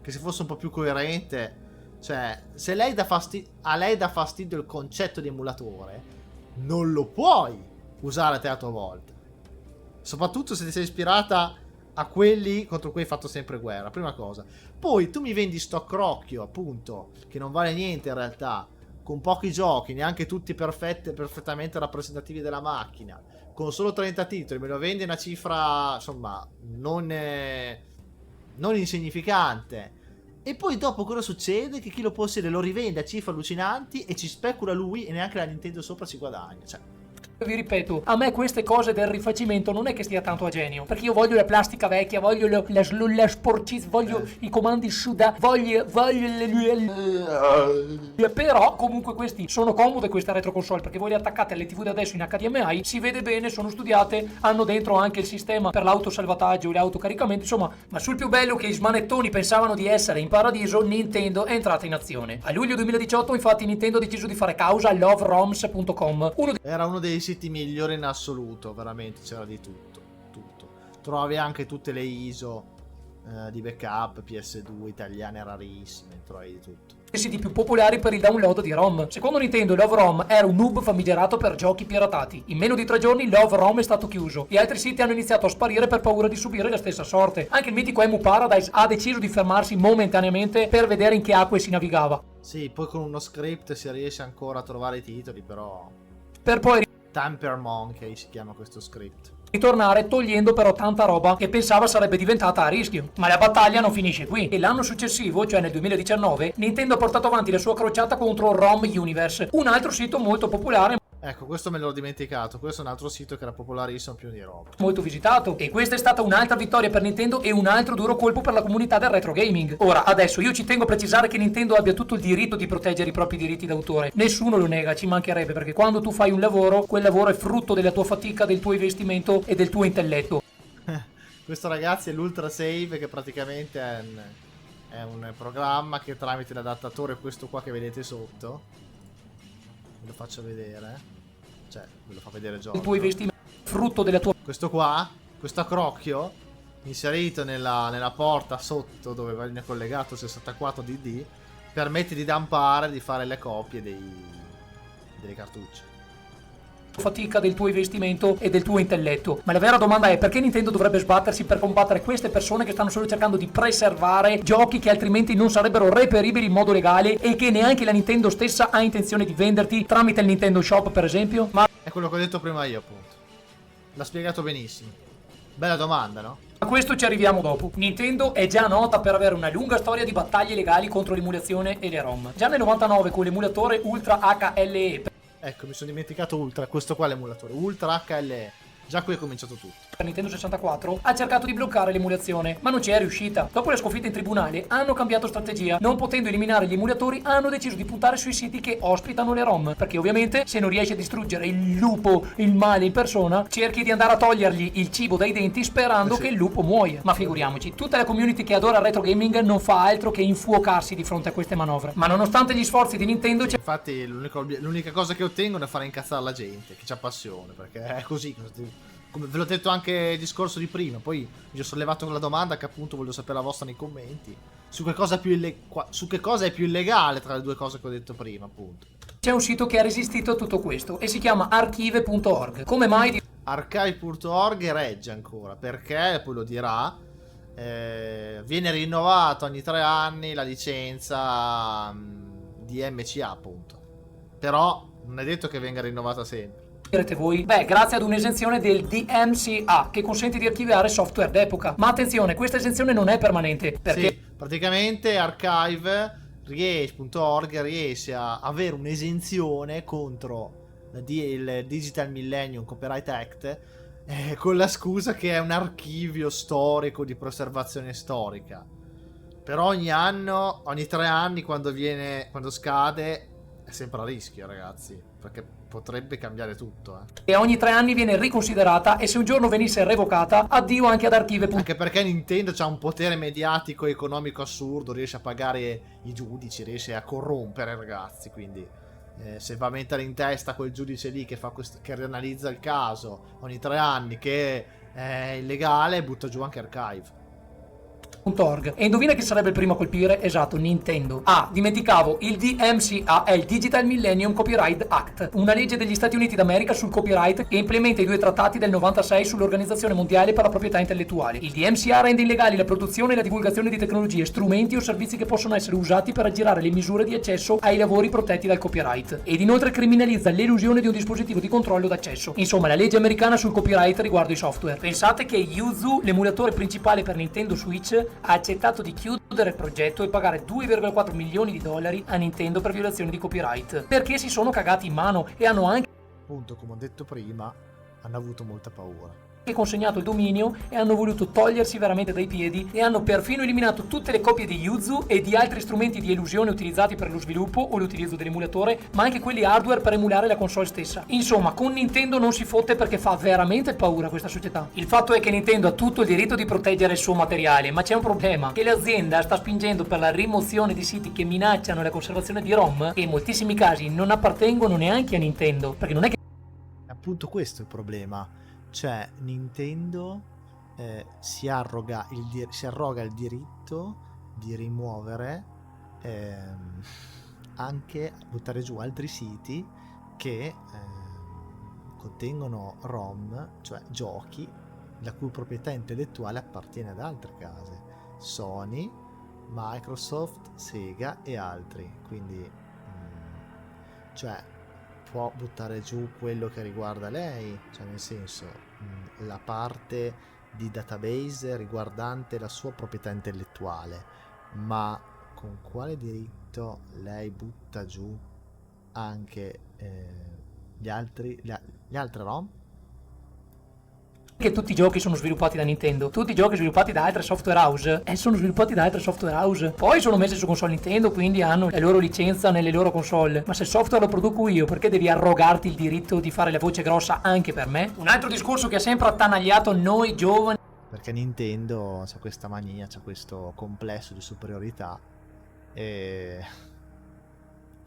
che se fosse un po' più coerente, cioè se lei a lei dà fastidio il concetto di emulatore, non lo puoi usare te a tua volta, soprattutto se ti sei ispirata a quelli contro cui hai fatto sempre guerra, prima cosa. Poi tu mi vendi sto crocchio appunto che non vale niente in realtà, con pochi giochi, neanche tutti perfettamente rappresentativi della macchina, con solo 30 titoli, me lo vendi una cifra insomma non insignificante, e poi dopo cosa succede? Che chi lo possiede lo rivende a cifre allucinanti e ci specula lui e neanche la Nintendo sopra ci guadagna. Cioè vi ripeto, a me queste cose del rifacimento non è che stia tanto a genio, perché io voglio la plastica vecchia, voglio la sporcizia, voglio i comandi Shuda, voglio però comunque questi sono comode, queste retro console, perché voi le attaccate alle TV da adesso in HDMI, si vede bene, sono studiate, hanno dentro anche il sistema per l'autosalvataggio e l'autocaricamento, insomma. Ma sul più bello che i smanettoni pensavano di essere in paradiso, Nintendo è entrata in azione. A luglio 2018 infatti Nintendo ha deciso di fare causa a loveroms.com, era uno dei siti migliori in assoluto, veramente c'era di tutto. Trovavi anche tutte le ISO di backup PS2 italiane rarissime, trovavi di tutto. I siti più popolari per il download di ROM. Secondo Nintendo, LoveROM era un noob famigerato per giochi piratati. In meno di 3 giorni LoveROM è stato chiuso e altri siti hanno iniziato a sparire per paura di subire la stessa sorte. Anche il mitico Emu Paradise ha deciso di fermarsi momentaneamente per vedere in che acque si navigava. Sì, poi con uno script si riesce ancora a trovare i titoli, però Per poi Tamper Monkey si chiama questo script. Ritornare togliendo però tanta roba che pensava sarebbe diventata a rischio. Ma la battaglia non finisce qui. E l'anno successivo, cioè nel 2019, Nintendo ha portato avanti la sua crociata contro ROM Universe, un altro sito molto popolare. Ecco, questo me l'ho dimenticato. Questo è un altro sito che era popolarissimo, più di roba. Molto visitato, e questa è stata un'altra vittoria per Nintendo e un altro duro colpo per la comunità del retro gaming. Ora, adesso io ci tengo a precisare che Nintendo abbia tutto il diritto di proteggere i propri diritti d'autore. Nessuno lo nega, ci mancherebbe, perché quando tu fai un lavoro, quel lavoro è frutto della tua fatica, del tuo investimento e del tuo intelletto. Questo, ragazzi, è l'Ultra Save, che praticamente è un programma che tramite l'adattatore, questo qua che vedete sotto, ve lo faccio vedere, cioè ve lo fa vedere Giorgio. Il tuo investimento frutto della tua... Questo qua, questo accrocchio inserito nella porta sotto dove viene collegato 64 DD, permette di dumpare, di fare le copie delle cartucce. fatica, del tuo investimento e del tuo intelletto. Ma la vera domanda è: perché Nintendo dovrebbe sbattersi per combattere queste persone che stanno solo cercando di preservare giochi che altrimenti non sarebbero reperibili in modo legale e che neanche la Nintendo stessa ha intenzione di venderti tramite il Nintendo Shop, per esempio? Ma è quello che ho detto prima io, appunto. L'ha spiegato benissimo. Bella domanda, no? a questo ci arriviamo dopo. Nintendo è già nota per avere una lunga storia di battaglie legali contro l'emulazione e le ROM. Già nel 99 con l'emulatore Ultra HLE. Ecco, mi sono dimenticato Ultra, questo qua è l'emulatore, Ultra HLE. Già qui è cominciato tutto. Per Nintendo 64 ha cercato di bloccare l'emulazione, ma non ci è riuscita. Dopo la sconfitta in tribunale hanno cambiato strategia. Non potendo eliminare gli emulatori, hanno deciso di puntare sui siti che ospitano le ROM, perché ovviamente se non riesci a distruggere il lupo, il male in persona, cerchi di andare a togliergli il cibo dai denti sperando che il lupo muoia. Ma figuriamoci, tutta la community che adora il retro gaming non fa altro che infuocarsi di fronte a queste manovre. Ma nonostante gli sforzi di Nintendo c'è... Infatti l'unica cosa che ottengono è fare incazzare la gente, che c'ha passione, perché è così. Come ve l'ho detto anche il discorso di prima, poi vi ho sollevato con la domanda che appunto voglio sapere la vostra nei commenti, su che cosa è più illegale tra le due cose che ho detto prima, appunto. C'è un sito che ha resistito a tutto questo e si chiama archive.org. Come mai? Archive.org regge ancora, perché, poi lo dirà, viene rinnovato ogni 3 anni la licenza di MCA, appunto. Però non è detto che venga rinnovata sempre. Direte voi? Beh, grazie ad un'esenzione del DMCA che consente di archiviare software d'epoca. Ma attenzione, questa esenzione non è permanente, perché... Sì, praticamente archive.org riesce a avere un'esenzione contro il Digital Millennium Copyright Act, con la scusa che è un archivio storico di preservazione storica. Però ogni anno, ogni 3 anni, quando scade, è sempre a rischio, ragazzi, perché potrebbe cambiare tutto, E ogni 3 anni viene riconsiderata, e se un giorno venisse revocata, addio anche ad archive. Anche perché Nintendo ha un potere mediatico e economico assurdo, riesce a pagare i giudici, riesce a corrompere, ragazzi, quindi se va a mettere in testa quel giudice lì che che rianalizza il caso ogni 3 anni, che è illegale, butta giù anche Archive. E indovina chi sarebbe il primo a colpire? Esatto, Nintendo. Dimenticavo, il DMCA è il Digital Millennium Copyright Act, una legge degli Stati Uniti d'America sul copyright che implementa i 2 trattati del 96 sull'Organizzazione Mondiale per la Proprietà Intellettuale. Il DMCA rende illegali la produzione e la divulgazione di tecnologie, strumenti o servizi che possono essere usati per aggirare le misure di accesso ai lavori protetti dal copyright, ed inoltre criminalizza l'elusione di un dispositivo di controllo d'accesso. Insomma, la legge americana sul copyright riguardo i software. Pensate che Yuzu, l'emulatore principale per Nintendo Switch, ha accettato di chiudere il progetto e pagare $2,4 milioni a Nintendo per violazione di copyright, perché si sono cagati in mano e hanno anche, appunto, come ho detto prima, hanno avuto molta paura. consegnato il dominio e hanno voluto togliersi veramente dai piedi, e hanno perfino eliminato tutte le copie di Yuzu e di altri strumenti di elusione utilizzati per lo sviluppo o l'utilizzo dell'emulatore, ma anche quelli hardware per emulare la console stessa. Insomma, con Nintendo non si fotte, perché fa veramente paura questa società. Il fatto è che Nintendo ha tutto il diritto di proteggere il suo materiale, ma c'è un problema: che l'azienda sta spingendo per la rimozione di siti che minacciano la conservazione di ROM, e in moltissimi casi non appartengono neanche a Nintendo, perché non è che... Appunto, questo è il problema. Cioè, Nintendo si arroga il diritto di rimuovere, anche buttare giù altri siti che contengono ROM, cioè giochi la cui proprietà intellettuale appartiene ad altre case, Sony, Microsoft, Sega e altri. Quindi, cioè, può buttare giù quello che riguarda lei, cioè nel senso la parte di database riguardante la sua proprietà intellettuale, ma con quale diritto lei butta giù anche le altre ROM? Che tutti i giochi sono sviluppati da Nintendo, tutti i giochi sviluppati da altre software house sono sviluppati da altre software house, poi sono messi su console Nintendo, quindi hanno la loro licenza nelle loro console. Ma se il software lo produco io, perché devi arrogarti il diritto di fare la voce grossa anche per me? Un altro discorso che ha sempre attanagliato noi giovani, Perché Nintendo c'ha questa mania, c'ha questo complesso di superiorità e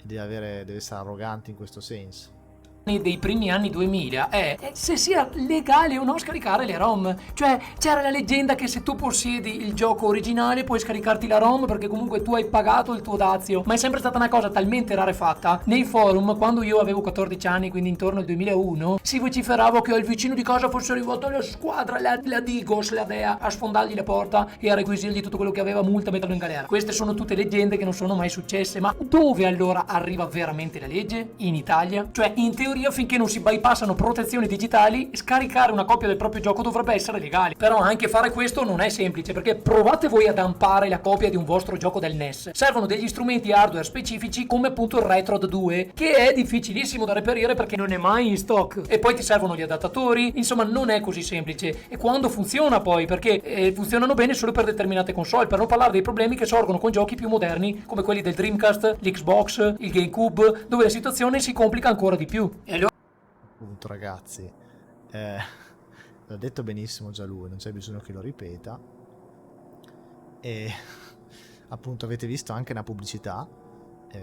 deve essere arrogante in questo senso. dei primi anni 2000 è se sia legale o no scaricare le ROM. Cioè c'era la leggenda che se tu possiedi il gioco originale puoi scaricarti la ROM perché comunque tu hai pagato il tuo dazio, ma è sempre stata una cosa talmente rarefatta. Nei forum, quando io avevo 14 anni, quindi intorno al 2001, si vociferava che al vicino di casa fosse arrivata la squadra, la Digos, la Dea, a sfondargli la porta e a requisirgli tutto quello che aveva, multa, metterlo in galera. Queste sono tutte leggende che non sono mai successe, ma dove allora arriva veramente la legge? In Italia? Cioè in teoria, finché non si bypassano protezioni digitali, scaricare una copia del proprio gioco dovrebbe essere legale. Però anche fare questo non è semplice, perché provate voi a dampare la copia di un vostro gioco del NES. Servono degli strumenti hardware specifici come appunto il Retrod 2, che è difficilissimo da reperire perché non è mai in stock. E poi ti servono gli adattatori, insomma non è così semplice. E quando funziona poi, perché funzionano bene solo per determinate console, per non parlare dei problemi che sorgono con giochi più moderni come quelli del Dreamcast, l'Xbox, il GameCube, dove la situazione si complica ancora di più. E allora Appunto, ragazzi, l'ha detto benissimo già lui, non c'è bisogno che lo ripeta. E appunto avete visto anche una pubblicità,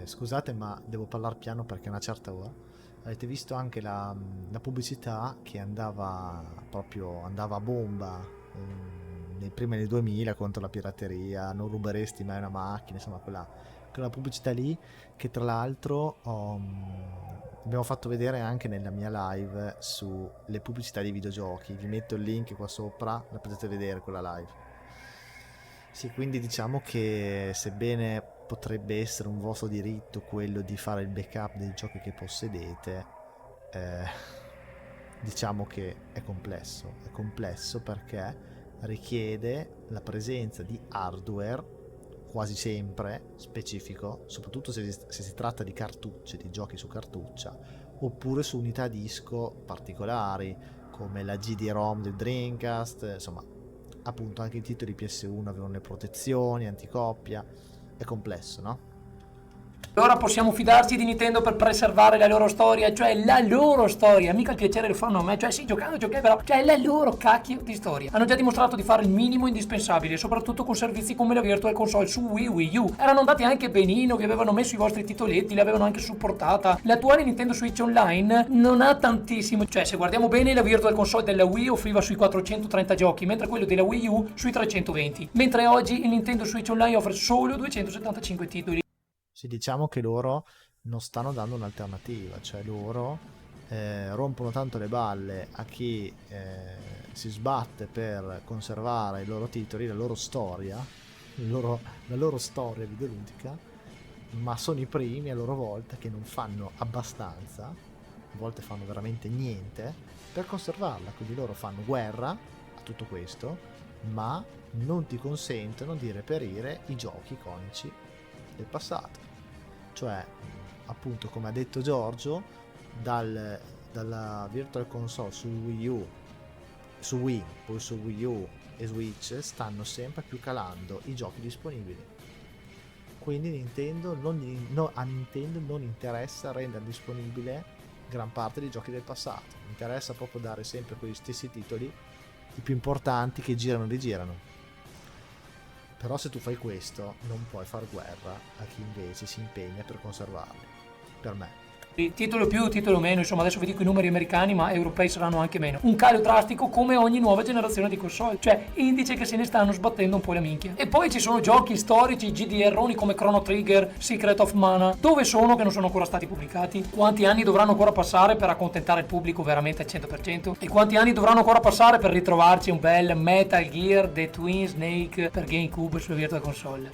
scusate ma devo parlare piano perché è una certa ora. Avete visto anche la pubblicità che andava a bomba nei primi anni 2000 contro la pirateria, non ruberesti mai una macchina, insomma quella pubblicità lì, che tra l'altro abbiamo fatto vedere anche nella mia live sulle pubblicità dei videogiochi. Vi metto il link qua sopra, la potete vedere quella live. Sì, quindi diciamo che sebbene potrebbe essere un vostro diritto quello di fare il backup dei giochi che possedete, diciamo che è complesso perché richiede la presenza di hardware quasi sempre specifico, soprattutto se si tratta di cartucce, di giochi su cartuccia, oppure su unità disco particolari come la GD-ROM del Dreamcast. Insomma, appunto anche i titoli PS1 avevano le protezioni anticoppia. È complesso, no? Allora possiamo fidarci di Nintendo per preservare la loro storia, cioè la loro storia, mica il piacere lo fanno a me, cioè sì, giocando, però, cioè la loro cacchio di storia. Hanno già dimostrato di fare il minimo indispensabile, soprattutto con servizi come la Virtual Console su Wii U. Erano andati anche benino, vi avevano messo i vostri titoletti, l'avevano anche supportata. L'attuale Nintendo Switch Online non ha tantissimo, cioè se guardiamo bene la Virtual Console della Wii offriva sui 430 giochi, mentre quello della Wii U sui 320. Mentre oggi il Nintendo Switch Online offre solo 275 titoli. Sì, diciamo che loro non stanno dando un'alternativa, cioè loro rompono tanto le balle a chi si sbatte per conservare i loro titoli, la loro storia videoludica, ma sono i primi a loro volta che non fanno abbastanza, a volte fanno veramente niente per conservarla, quindi loro fanno guerra a tutto questo, ma non ti consentono di reperire i giochi iconici del passato. Cioè, appunto, come ha detto Giorgio, dalla Virtual Console su Wii U, su Wii, poi su Wii U e Switch stanno sempre più calando i giochi disponibili. Quindi a Nintendo non interessa rendere disponibile gran parte dei giochi del passato, interessa proprio dare sempre quegli stessi titoli, i più importanti, che girano e rigirano. Però se tu fai questo non puoi far guerra a chi invece si impegna per conservarli, per me. Titolo più, titolo meno, insomma adesso vi dico i numeri americani, ma europei saranno anche meno. Un calo drastico come ogni nuova generazione di console, cioè indice che se ne stanno sbattendo un po' la minchia. E poi ci sono giochi storici, GDR-oni come Chrono Trigger, Secret of Mana, dove sono che non sono ancora stati pubblicati? Quanti anni dovranno ancora passare per accontentare il pubblico veramente al 100%? E quanti anni dovranno ancora passare per ritrovarci un bel Metal Gear The Twin Snake per GameCube sulla Virtual Console?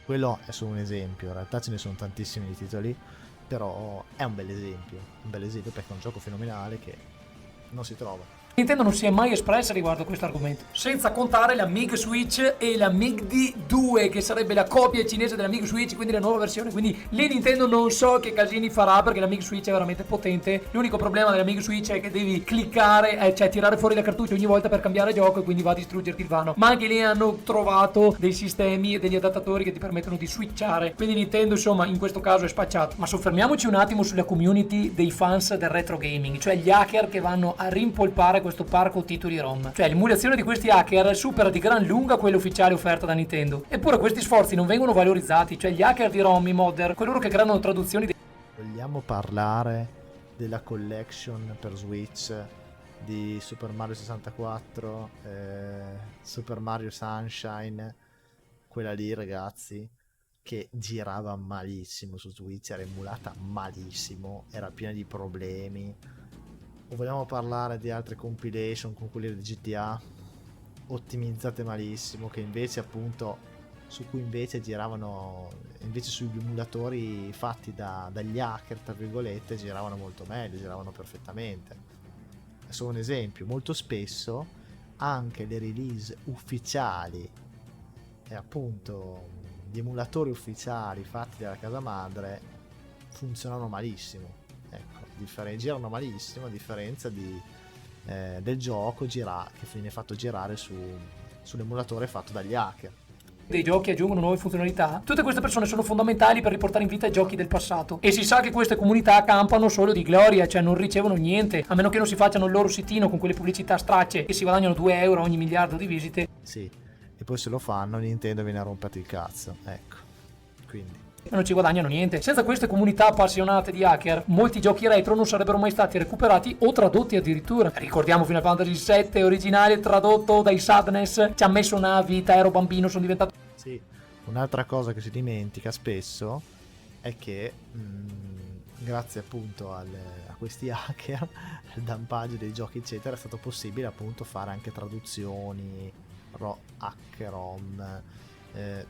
Quello è solo un esempio, in realtà ce ne sono tantissimi di titoli, però è un bel esempio perché è un gioco fenomenale che non si trova. Nintendo non si è mai espressa riguardo a questo argomento, senza contare la MiG Switch e la MiG D2, che sarebbe la copia cinese della MiG Switch, quindi la nuova versione. Quindi lì Nintendo non so che casini farà, perché la MiG Switch è veramente potente. L'unico problema della MiG Switch è che devi cliccare, cioè tirare fuori la cartuccia ogni volta per cambiare gioco, e quindi va a distruggerti il vano. Ma anche lì hanno trovato dei sistemi e degli adattatori che ti permettono di switchare, quindi Nintendo insomma in questo caso è spacciato. Ma soffermiamoci un attimo sulla community dei fans del retro gaming, cioè gli hacker che vanno a rimpolpare questo parco titoli ROM. Cioè l'emulazione di questi hacker supera di gran lunga quella ufficiale offerta da Nintendo. Eppure questi sforzi non vengono valorizzati, cioè gli hacker di ROM, i modder, coloro che creano traduzioni Vogliamo parlare della collection per Switch di Super Mario 64, Super Mario Sunshine, quella lì ragazzi, che girava malissimo su Switch, era emulata malissimo, era piena di problemi. O vogliamo parlare di altre compilation con quelle di GTA ottimizzate malissimo, che invece appunto su cui invece giravano, invece sugli emulatori fatti dagli hacker tra virgolette, giravano molto meglio, giravano perfettamente. È solo un esempio. Molto spesso anche le release ufficiali e appunto gli emulatori ufficiali fatti dalla casa madre funzionano malissimo. Ecco, girano malissimo a differenza del gioco che viene fatto girare sull'emulatore fatto dagli hacker. Dei giochi aggiungono nuove funzionalità. Tutte queste persone sono fondamentali per riportare in vita i giochi del passato, e si sa che queste comunità campano solo di gloria, cioè non ricevono niente, a meno che non si facciano il loro sitino con quelle pubblicità stracce che si guadagnano 2 euro ogni miliardo di visite. Sì, e poi se lo fanno Nintendo viene a romperti il cazzo, ecco, quindi non ci guadagnano niente. Senza queste comunità appassionate di hacker, molti giochi retro non sarebbero mai stati recuperati o tradotti addirittura. Ricordiamo Final Fantasy VII originale tradotto dai Sadness, ci ha messo una vita, ero bambino, sono diventato... Sì, un'altra cosa che si dimentica spesso è che grazie appunto a questi hacker, al dumpaggio dei giochi eccetera, è stato possibile appunto fare anche traduzioni, hack ROM,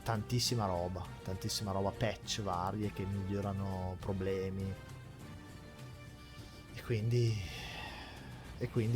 tantissima roba, patch varie che migliorano problemi, e quindi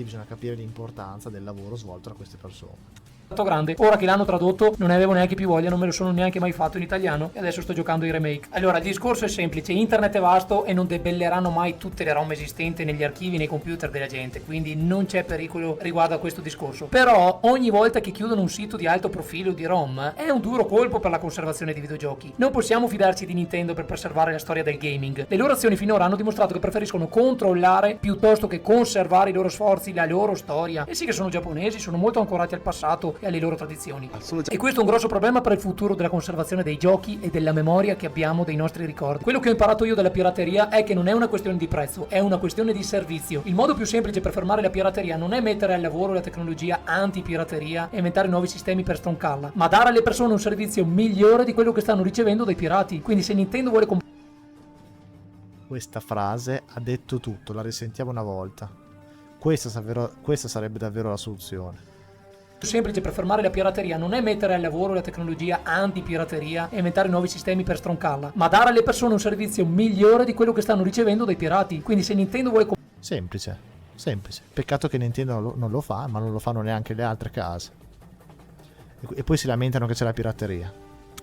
bisogna capire l'importanza del lavoro svolto da queste persone. grande. Ora che l'hanno tradotto non ne avevo neanche più voglia, non me lo sono neanche mai fatto in italiano, e adesso sto giocando i remake. Allora, il discorso è semplice: internet è vasto e non debelleranno mai tutte le ROM esistenti negli archivi, nei computer della gente, quindi non c'è pericolo riguardo a questo discorso. Però ogni volta che chiudono un sito di alto profilo di ROM è un duro colpo per la conservazione di videogiochi. Non possiamo fidarci di Nintendo per preservare la storia del gaming. Le loro azioni finora hanno dimostrato che preferiscono controllare piuttosto che conservare i loro sforzi, la loro storia. E sì che sono giapponesi, sono molto ancorati al passato e alle loro tradizioni. E questo è un grosso problema per il futuro della conservazione dei giochi e della memoria che abbiamo dei nostri ricordi. Quello che ho imparato io dalla pirateria è che non è una questione di prezzo, è una questione di servizio. Il modo più semplice per fermare la pirateria non è mettere al lavoro la tecnologia anti-pirateria e inventare nuovi sistemi per stroncarla, ma dare alle persone un servizio migliore di quello che stanno ricevendo dai pirati. Quindi se Nintendo vuole Questa frase ha detto tutto, la risentiamo una volta. Questa sarebbe davvero la soluzione. semplice per fermare la pirateria non è mettere al lavoro la tecnologia anti-pirateria e inventare nuovi sistemi per stroncarla, ma dare alle persone un servizio migliore di quello che stanno ricevendo dai pirati. Quindi se Nintendo vuole semplice. Peccato che Nintendo non lo fa, ma non lo fanno neanche le altre case. E poi si lamentano che c'è la pirateria.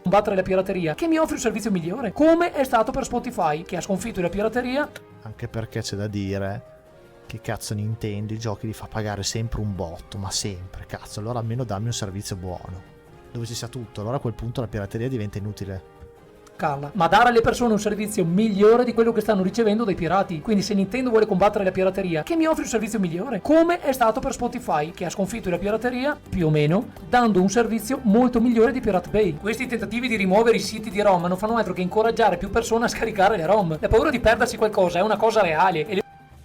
Combattere la pirateria, che mi offre un servizio migliore, come è stato per Spotify, che ha sconfitto la pirateria. Anche perché c'è da dire che cazzo Nintendo i giochi li fa pagare sempre un botto, ma sempre, cazzo, allora almeno dammi un servizio buono, dove ci sia tutto, allora a quel punto la pirateria diventa inutile. Ma dare alle persone un servizio migliore di quello che stanno ricevendo dai pirati. Quindi se Nintendo vuole combattere la pirateria, che mi offre un servizio migliore, come è stato per Spotify, che ha sconfitto la pirateria, più o meno, dando un servizio molto migliore di Pirate Bay. Questi tentativi di rimuovere i siti di ROM non fanno altro che incoraggiare più persone a scaricare le ROM. La paura di perdersi qualcosa è una cosa reale.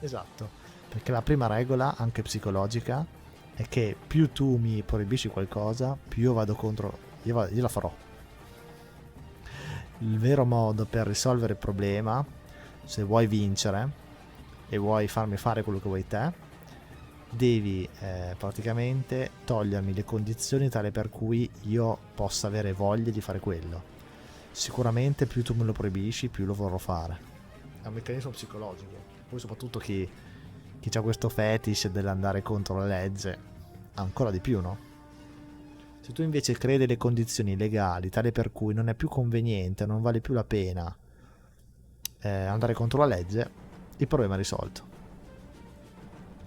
Esatto, perché la prima regola, anche psicologica, è che più tu mi proibisci qualcosa, più io vado contro, io la farò. Il vero modo per risolvere il problema, se vuoi vincere e vuoi farmi fare quello che vuoi te, devi praticamente togliermi le condizioni tale per cui io possa avere voglia di fare quello. Sicuramente più tu me lo proibisci, più lo vorrò fare. È un meccanismo psicologico. Poi soprattutto chi ha questo fetish dell'andare contro la legge, ancora di più, no? Se tu invece crei delle condizioni legali tale per cui non è più conveniente, non vale più la pena andare contro la legge, il problema è risolto.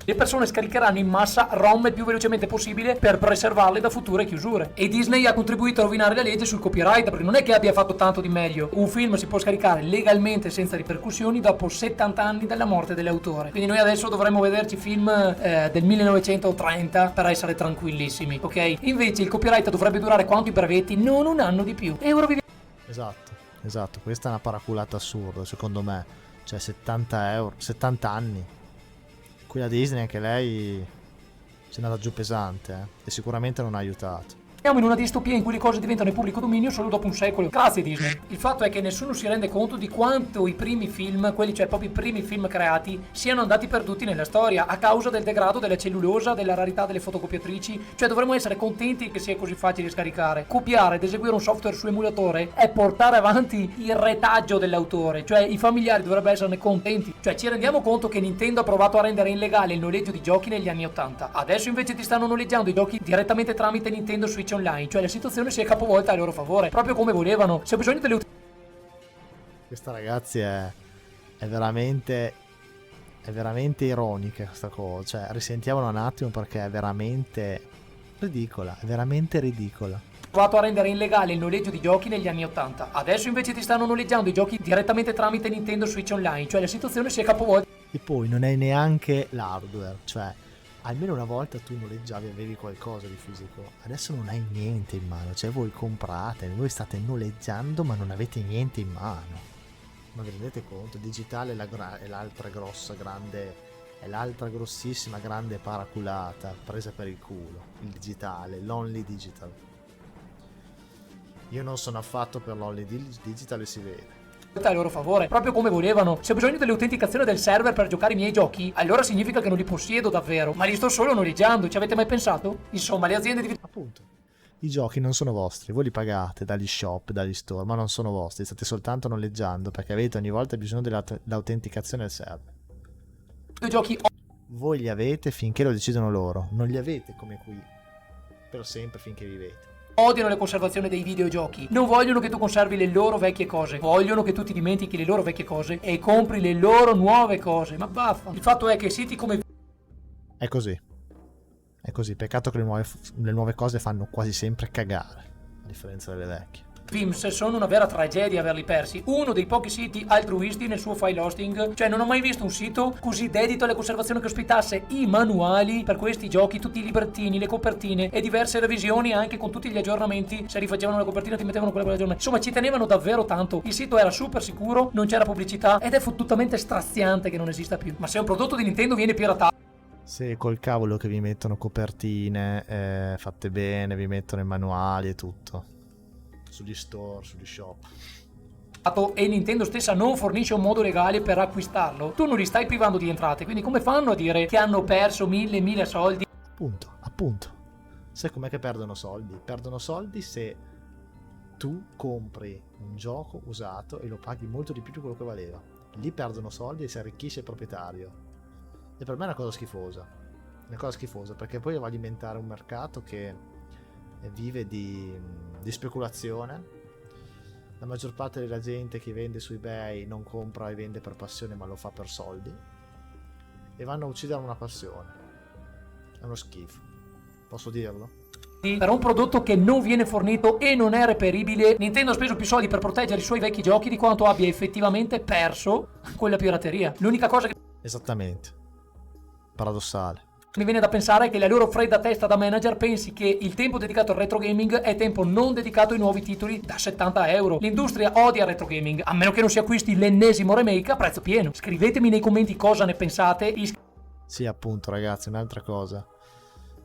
Le persone scaricheranno in massa ROM il più velocemente possibile per preservarle da future chiusure. E Disney ha contribuito a rovinare la legge sul copyright, perché non è che abbia fatto tanto di meglio. Un film si può scaricare legalmente senza ripercussioni dopo 70 anni dalla morte dell'autore. Quindi noi adesso dovremmo vederci film del 1930 per essere tranquillissimi, ok? Invece il copyright dovrebbe durare quanto i brevetti, non un anno di più. E ora vi... Esatto, questa è una paraculata assurda, secondo me. Cioè 70 euro, 70 anni. Qui la Disney anche lei si è andata giù pesante, e sicuramente non ha aiutato. Siamo in una distopia in cui le cose diventano di pubblico dominio solo dopo un secolo. Grazie Disney. Il fatto è che nessuno si rende conto di quanto i primi film, quelli cioè proprio i primi film creati, siano andati perduti nella storia a causa del degrado della cellulosa, della rarità delle fotocopiatrici. Cioè dovremmo essere contenti che sia così facile scaricare. Copiare ed eseguire un software su emulatore è portare avanti il retaggio dell'autore. Cioè i familiari dovrebbero esserne contenti. Cioè ci rendiamo conto che Nintendo ha provato a rendere illegale il noleggio di giochi negli anni 80. Adesso invece ti stanno noleggiando i giochi direttamente tramite Nintendo Switch Online, cioè la situazione si è capovolta a loro favore, proprio come volevano. Se ho bisogno delle questa ragazzi è veramente ironica questa cosa, cioè risentiamola un attimo perché è veramente ridicola, provato a rendere illegale il noleggio di giochi negli anni 80. Adesso invece ti stanno noleggiando i giochi direttamente tramite Nintendo Switch Online, cioè la situazione si è capovolta. E poi non è neanche l'hardware, cioè almeno una volta tu noleggiavi e avevi qualcosa di fisico, adesso non hai niente in mano, cioè voi comprate, voi state noleggiando ma non avete niente in mano. Ma vi rendete conto? Il digitale è l'altra grossissima grande paraculata presa per il culo, il digitale, l'only digital. Io non sono affatto per l'only digital e si vede. A loro favore, proprio come volevano. Se ho bisogno dell'autenticazione del server per giocare i miei giochi, allora significa che non li possiedo davvero, ma li sto solo noleggiando. Ci avete mai pensato? Insomma, le aziende di... Appunto, i giochi non sono vostri, voi li pagate dagli shop, dagli store, ma non sono vostri, state soltanto noleggiando perché avete ogni volta bisogno dell'autenticazione del server. I giochi... Voi li avete finché lo decidono loro, non li avete come qui per sempre finché vivete. Odiano la conservazione dei videogiochi. Non vogliono che tu conservi le loro vecchie cose. Vogliono che tu ti dimentichi le loro vecchie cose e compri le loro nuove cose. Ma baffa. Il fatto è che siti come... È così. Peccato che le nuove cose fanno quasi sempre cagare, a differenza delle vecchie. Vims sono una vera tragedia averli persi. Uno dei pochi siti altruisti nel suo file hosting. Cioè non ho mai visto un sito così dedito alla conservazione che ospitasse i manuali per questi giochi, tutti i librettini, le copertine e diverse revisioni anche con tutti gli aggiornamenti. Se rifacevano la copertina ti mettevano quella aggiornamento. Insomma ci tenevano davvero tanto. Il sito era super sicuro, non c'era pubblicità ed è fottutamente straziante che non esista più. Ma se un prodotto di Nintendo viene piratato... Sì, col cavolo che vi mettono copertine fatte bene, vi mettono i manuali e tutto sugli store, sugli shop, e Nintendo stessa non fornisce un modo legale per acquistarlo, tu non li stai privando di entrate, quindi come fanno a dire che hanno perso mille soldi? Appunto. Sai com'è che perdono soldi? Perdono soldi se tu compri un gioco usato e lo paghi molto di più di quello che valeva. Lì perdono soldi e si arricchisce il proprietario. E per me è una cosa schifosa. Perché poi va a alimentare un mercato che vive di speculazione. La maggior parte della gente che vende su eBay non compra e vende per passione, ma lo fa per soldi, e vanno a uccidere una passione. È uno schifo, posso dirlo? Per un prodotto che non viene fornito e non è reperibile. Nintendo ha speso più soldi per proteggere i suoi vecchi giochi di quanto abbia effettivamente perso con la pirateria. L'unica cosa che... Esattamente. Paradossale. Mi viene da pensare che la loro fredda testa da manager pensi che il tempo dedicato al retro gaming è tempo non dedicato ai nuovi titoli da 70 euro. L'industria odia il retro gaming, a meno che non si acquisti l'ennesimo remake a prezzo pieno. Scrivetemi nei commenti cosa ne pensate. Sì, appunto ragazzi, un'altra cosa.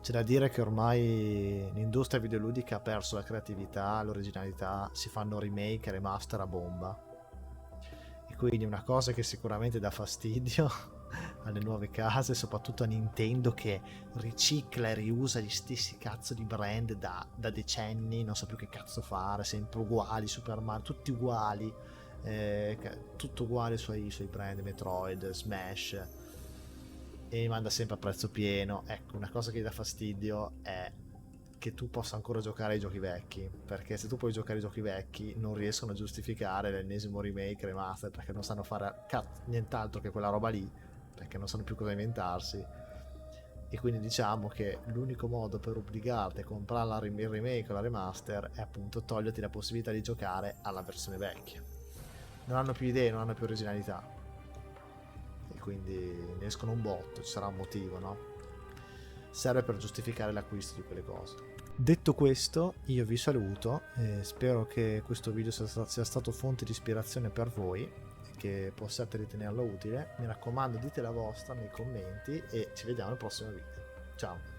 C'è da dire che ormai l'industria videoludica ha perso la creatività, l'originalità, si fanno remake e remaster a bomba. E quindi una cosa che sicuramente dà fastidio alle nuove case, soprattutto a Nintendo, che ricicla e riusa gli stessi cazzo di brand da decenni, non sa più che cazzo fare, sempre uguali, Super Mario, tutti uguali, tutto uguale sui brand Metroid, Smash, e li manda sempre a prezzo pieno. Ecco, una cosa che gli dà fastidio è che tu possa ancora giocare ai giochi vecchi, perché se tu puoi giocare ai giochi vecchi non riescono a giustificare l'ennesimo remake, remaster, perché non sanno fare nient'altro che quella roba lì, perché non sanno più cosa inventarsi. E quindi diciamo che l'unico modo per obbligarti a comprare il remake o la remaster è appunto toglierti la possibilità di giocare alla versione vecchia. Non hanno più idee, non hanno più originalità, e quindi ne escono un botto. Ci sarà un motivo, no? Serve per giustificare l'acquisto di quelle cose. Detto questo, io vi saluto e spero che questo video sia stato fonte di ispirazione per voi e che possiate ritenerlo utile. Mi raccomando, dite la vostra nei commenti e ci vediamo al prossimo video. Ciao!